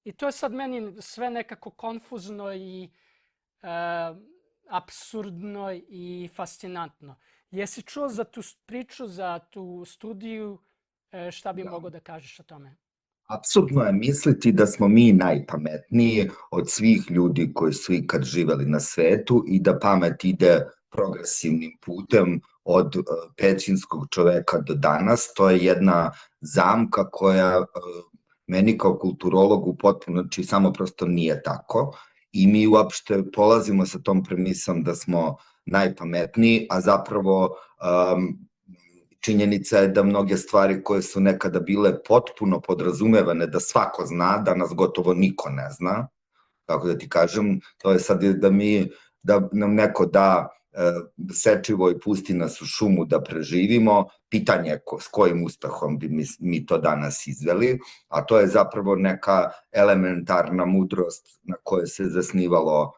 B: I to je sad meni sve nekako konfuzno i apsurdno i fascinantno. Jesi čuo za tu priču, za tu studiju? Šta bi mogao da kažeš o tome?
A: Apsurdno je misliti da smo mi najpametniji od svih ljudi koji su ikad živeli na svetu i da pamet ide progresivnim putem od pećinskog čoveka do danas. To je jedna zamka koja meni kao kulturologu potpuno, znači samo prosto nije tako. I mi uopšte polazimo sa tom premisom da smo najpametniji, a zapravo činjenica je da mnoge stvari koje su nekada bile potpuno podrazumevane da svako zna, danas gotovo niko ne zna. Kako da ti kažem, to je sad da nam neko da sečivo i pusti nas u šumu da preživimo, pitanje je s kojim uspehom bi mi to danas izveli, a to je zapravo neka elementarna mudrost na kojoj se zasnivalo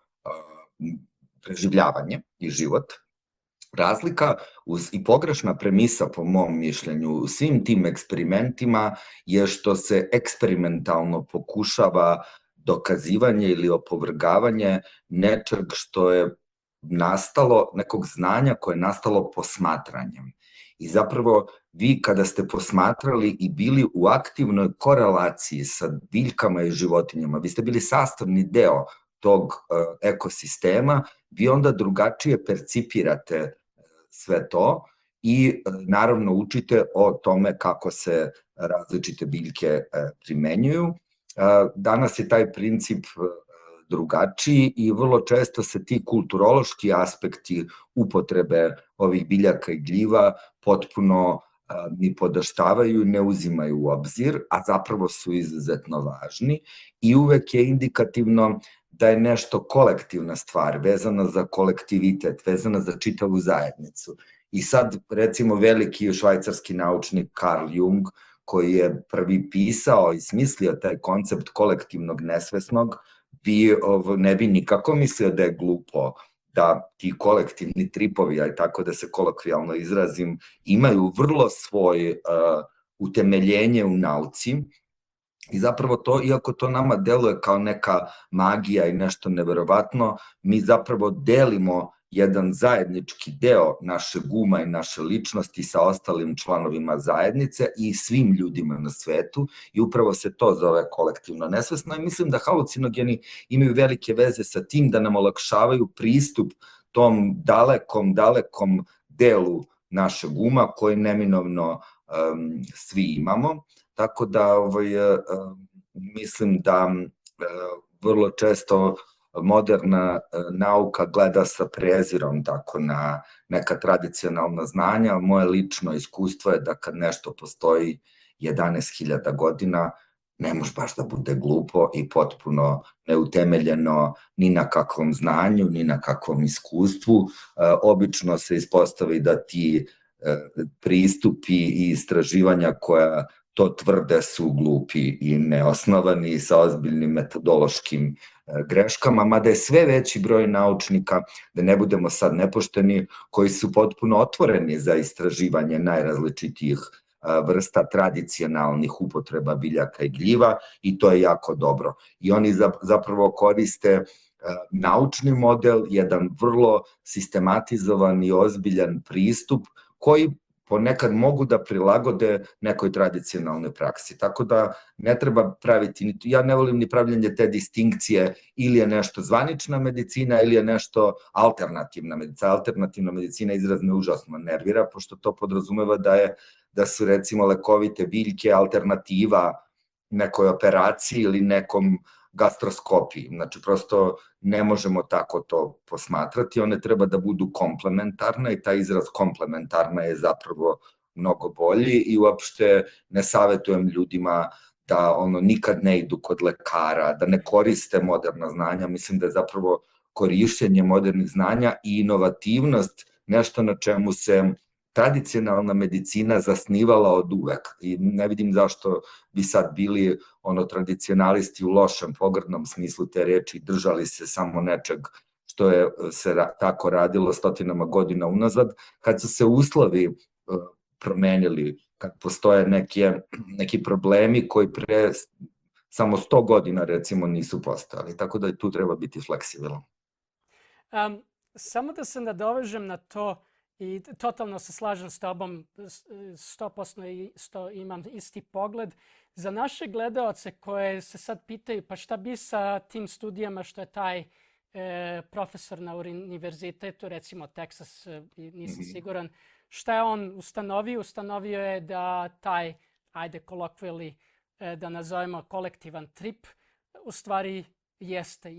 A: preživljavanje i život. Razlika i pogrešna premisa, po mom mišljenju, u svim tim eksperimentima je što se eksperimentalno pokušava dokazivanje ili opovrgavanje nečeg što je nastalo, nekog znanja koje je nastalo posmatranjem. I zapravo vi kada ste posmatrali i bili u aktivnoj korelaciji sa biljkama i životinjama, vi ste bili sastavni deo tog ekosistema, vi onda drugačije percipirate sve to i naravno učite o tome kako se različite biljke primenjuju. Danas je taj princip drugačiji i vrlo često se ti kulturološki aspekti upotrebe ovih biljaka i gljiva potpuno ni podaštavaju, ne uzimaju u obzir, a zapravo su izuzetno važni i uvek je indikativno da je nešto kolektivna stvar, vezana za kolektivitet, vezana za čitavu zajednicu. I sad, recimo, veliki švajcarski naučnik Carl Jung, koji je prvi pisao i smislio taj koncept kolektivnog nesvesnog, ne bi nikako mislio da je glupo da ti kolektivni tripovi, aj tako da se kolokvijalno izrazim, imaju vrlo svoje utemeljenje u nauci. I zapravo to, iako to nama deluje kao neka magija i nešto neverovatno, mi zapravo delimo jedan zajednički deo našeg uma i naše ličnosti sa ostalim članovima zajednice i svim ljudima na svetu i upravo se to zove kolektivno nesvesno i mislim da halucinogeni imaju velike veze sa tim da nam olakšavaju pristup tom dalekom delu našeg uma koji neminovno svi imamo, tako da mislim da vrlo često moderna nauka gleda sa prezirom tako na neka tradicionalna znanja. Moje lično iskustvo je da kad nešto postoji 11.000 godina, ne može baš da bude glupo i potpuno neutemeljeno ni na kakvom znanju, ni na kakvom iskustvu. Obično se ispostavi da ti pristupi i istraživanja koja to tvrde su glupi i neosnovani sa ozbiljnim metodološkim greškama, mada je sve veći broj naučnika, da ne budemo sad nepošteni, koji su potpuno otvoreni za istraživanje najrazličitijih vrsta tradicionalnih upotreba biljaka i gljiva i to je jako dobro. I oni zapravo koriste naučni model, jedan vrlo sistematizovan i ozbiljan pristup koji ponekad mogu da prilagode nekoj tradicionalnoj praksi. Tako da ne treba praviti, ja ne volim ni pravljanje te distinkcije ili je nešto zvanična medicina ili je nešto alternativna medicina. Alternativna medicina izraz me užasno nervira, pošto to podrazumeva da su recimo lekovite biljke alternativa nekoj operaciji ili nekom gastroskopiji. Znači, prosto ne možemo tako to posmatrati, one treba da budu komplementarne i taj izraz komplementarna je zapravo mnogo bolji i uopšte ne savetujem ljudima da nikad ne idu kod lekara, da ne koriste moderna znanja. Mislim da je zapravo korišćenje modernih znanja i inovativnost nešto na čemu se tradicionalna medicina zasnivala od uvek i ne vidim zašto bi sad bili tradicionalisti u lošem, pogrdnom smislu te reči, držali se samo nečeg što je se tako radilo stotinama godina unazad, kad su se uslovi promenili, kad postoje neki problemi koji pre samo 100 godina recimo nisu postojali, tako da tu treba biti fleksibilan.
B: Samo da se nadovežem na to, i totalno se slažem s tobom, 100% imam isti pogled. Za naše gledaoce koje se sad pitaju pa šta bi sa tim studijama što je taj profesor na univerzitetu, recimo Texas, nisam siguran, šta je on ustanovio? Ustanovio je da taj, ajde kolokvijali, da nazovemo kolektivan trip, u stvari jeste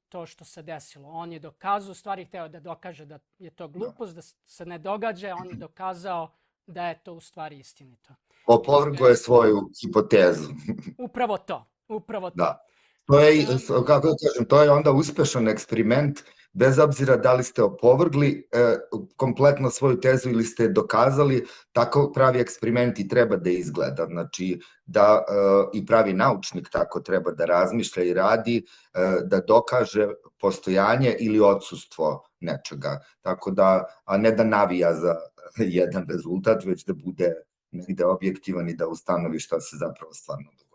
B: to što se desilo. On je dokazao, u stvari hteo da dokaže da je to glupost, da se ne događa, on je dokazao da je to u stvari istinito.
A: Opovrgao je svoju hipotezu.
B: Upravo to.
A: Da. To je, kako da kažem, to je onda uspešan eksperiment, bez obzira da li ste opovrgli kompletno svoju tezu ili ste dokazali, tako pravi eksperiment i treba da izgleda. Znači, da i pravi naučnik tako treba da razmišlja i radi, da dokaže postojanje ili odsustvo nečega. Tako da, a ne da navija za jedan rezultat, već da bude negde objektivan i da ustanovi šta se zapravo stvarno dogodilo.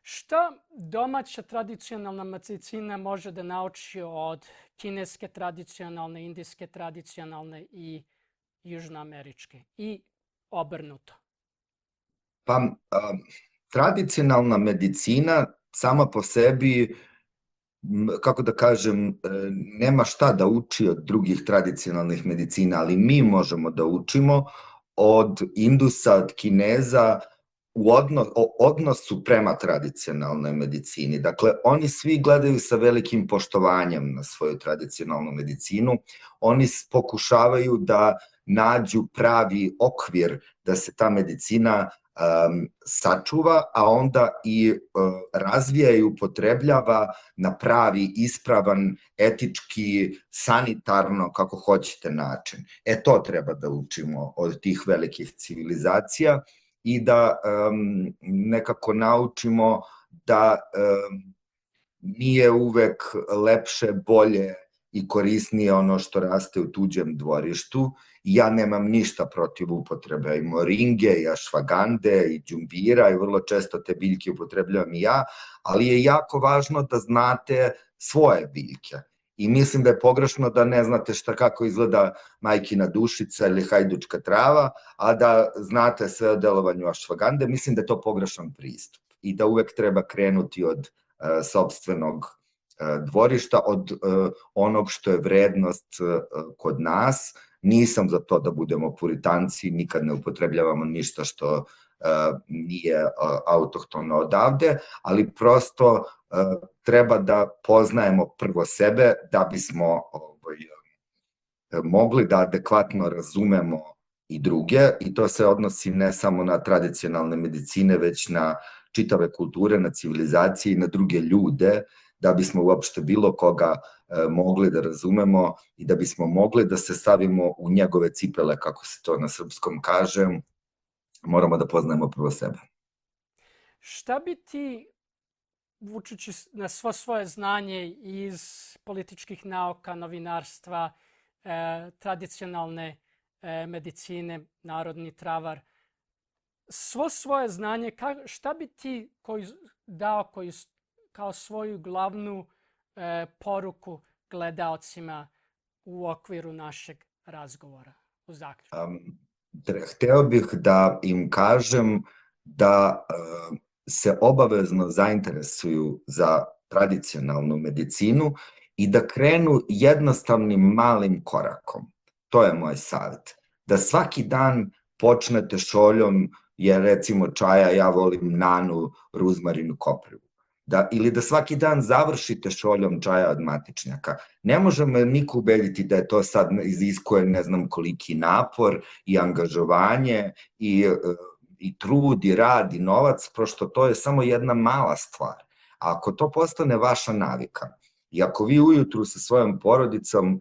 B: Šta domaća tradicionalna medicina može da nauči od kineske tradicionalne, indijske tradicionalne i južnoameričke i obrnuto?
A: Pa, tradicionalna medicina sama po sebi, kako da kažem, nema šta da uči od drugih tradicionalnih medicina, ali mi možemo da učimo od Indusa, od Kineza, u odnosu prema tradicionalnoj medicini. Dakle, oni svi gledaju sa velikim poštovanjem na svoju tradicionalnu medicinu. Oni pokušavaju da nađu pravi okvir da se ta medicina sačuva, a onda i razvija i upotrebljava na pravi, ispravan, etički, sanitarno, kako hoćete, način. To treba da učimo od tih velikih civilizacija i da nekako naučimo da nije uvek lepše, bolje i korisnije ono što raste u tuđem dvorištu. Ja nemam ništa protiv upotrebe i moringe, i ašvagande, i đumbira, i vrlo često te biljke upotrebljavam i ja, ali je jako važno da znate svoje biljke I mislim da je pogrešno da ne znate kako izgleda majkina dušica ili hajdučka trava, a da znate sve o delovanju ašvagande. Mislim da je to pogrešan pristup i da uvek treba krenuti od sopstvenog dvorišta, od onog što je vrednost kod nas. Nisam za to da budemo puritanci, nikad ne upotrebljavamo ništa što nije autohtono odavde, ali prosto treba da poznajemo prvo sebe da bismo mogli da adekvatno razumemo i druge, i to se odnosi ne samo na tradicionalne medicine, već na čitave kulture, na civilizacije i na druge ljude, da bismo uopšte bilo koga mogli da razumemo i da bismo mogli da se stavimo u njegove cipele, kako se to na srpskom kaže, moramo da poznajemo prvo sebe.
B: Šta bi ti, vučući na svo svoje znanje iz političkih nauka, novinarstva, tradicionalne medicine, narodni travar, svo svoje znanje, šta bi ti dao kao svoju glavnu poruku gledaocima u okviru našeg razgovora u zaključku?
A: Hteo bih da im kažem da se obavezno zainteresuju za tradicionalnu medicinu i da krenu jednostavnim malim korakom. To je moj savjet. Da svaki dan počnete šoljom, jer recimo čaja, ja volim nanu, ruzmarinu, koprivu. Ili da svaki dan završite šoljom čaja od matičnjaka. Ne možemo niko ubediti da je to sad iziskuje ne znam koliki napor i angažovanje i trud i rad i novac, prosto to je samo jedna mala stvar. A ako to postane vaša navika i ako vi ujutru sa svojom porodicom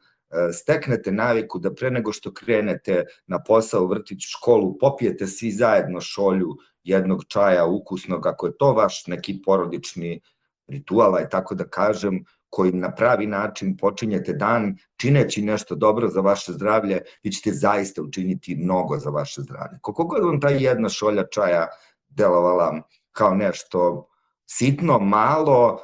A: steknete naviku da pre nego što krenete na posao, vrtić, školu, popijete svi zajedno šolju jednog čaja ukusnog, ako je to vaš neki porodični ritual, aj tako da kažem, koji na pravi način počinjete dan čineći nešto dobro za vaše zdravlje, vi ćete zaista učiniti mnogo za vaše zdravlje. Koliko god vam ta jedna šolja čaja delovala kao nešto sitno, malo,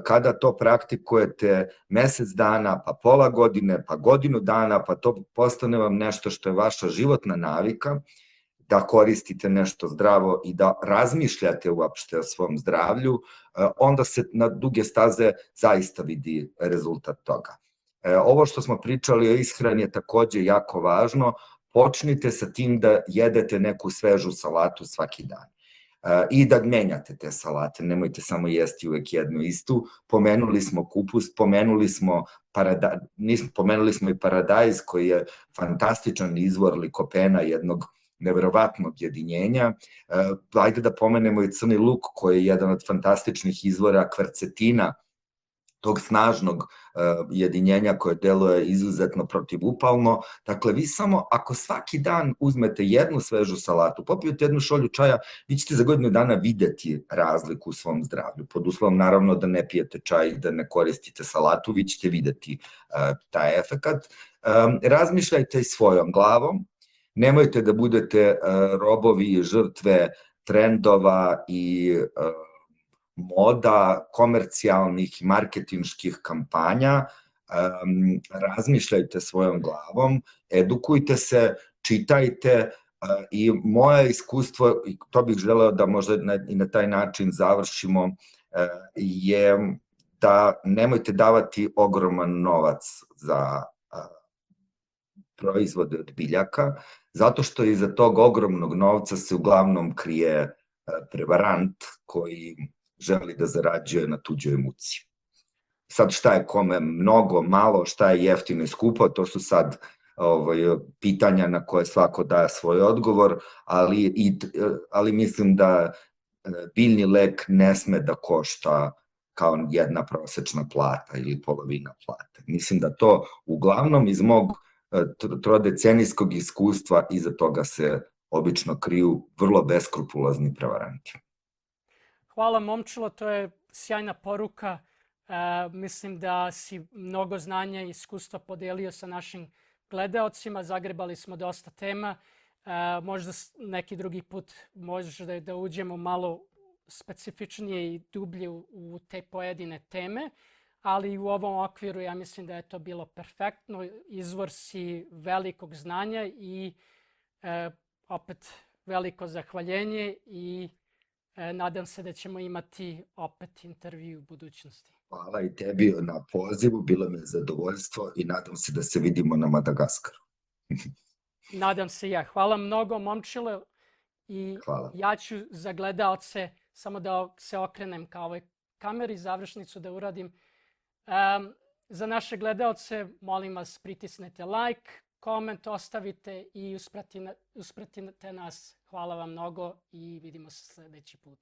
A: kada to praktikujete mesec dana, pa pola godine, pa godinu dana, pa to postane vam nešto što je vaša životna navika, da koristite nešto zdravo i da razmišljate uopšte o svom zdravlju, onda se na duge staze zaista vidi rezultat toga. Ovo što smo pričali o ishrani je takođe jako važno. Počnite sa tim da jedete neku svežu salatu svaki dan i da menjate te salate, nemojte samo jesti uvek jednu istu. Pomenuli smo kupus, pomenuli smo i paradajz koji je fantastičan izvor likopena, jednog neverovatnog jedinjenja. Ajde da pomenemo i crni luk koji je jedan od fantastičnih izvora kvercetina, tog snažnog jedinjenja koje deluje izuzetno protivupalno. Dakle, vi samo ako svaki dan uzmete jednu svežu salatu, popijete jednu šolju čaja, vi ćete za godinu dana videti razliku u svom zdravlju. Pod uslovom naravno da ne pijete čaj i da ne koristite salatu, vi ćete videti taj efekat. Razmišljajte i svojom glavom. Nemojte da budete robovi i žrtve trendova i moda, komercijalnih i marketinških kampanja. Razmišljajte svojom glavom, edukujte se, čitajte i moje iskustvo, i to bih želeo da možda i na taj način završimo, je da nemojte davati ogroman novac za proizvode od biljaka, zato što iza tog ogromnog novca se uglavnom krije prevarant koji želi da zarađuje na tuđoj muci. Sad šta je kome mnogo, malo, šta je jeftino i skupo, to su sad pitanja na koje svako daje svoj odgovor, ali mislim da biljni lek ne sme da košta kao jedna prosečna plata ili polovina plate. Mislim da to uglavnom iz mog trodecenijskog iskustva iza toga se obično kriju vrlo beskrupulozni prevaranti.
B: Hvala Momčilo, to je sjajna poruka. Mislim da si mnogo znanja i iskustva podelio sa našim gledaocima. Zagrebali smo dosta tema. Možda neki drugi put može da uđemo malo specifičnije i dublje u te pojedine teme. ali u ovom okviru ja mislim da je to bilo perfektno. Izvor si velikog znanja i opet veliko zahvaljenje i nadam se da ćemo imati opet intervju u budućnosti.
A: Hvala i tebi na pozivu, bilo mi je zadovoljstvo i nadam se da se vidimo na Madagaskaru.
B: Nadam se ja. Hvala mnogo, Momčilo. I
A: Hvala.
B: ja ću za gledaoce, samo da se okrenem ka ovoj kameri, završnicu da uradim. Za naše gledaoce, molim vas, pritisnete like, koment ostavite i uspratite nas. Hvala vam mnogo i vidimo se sljedeći put.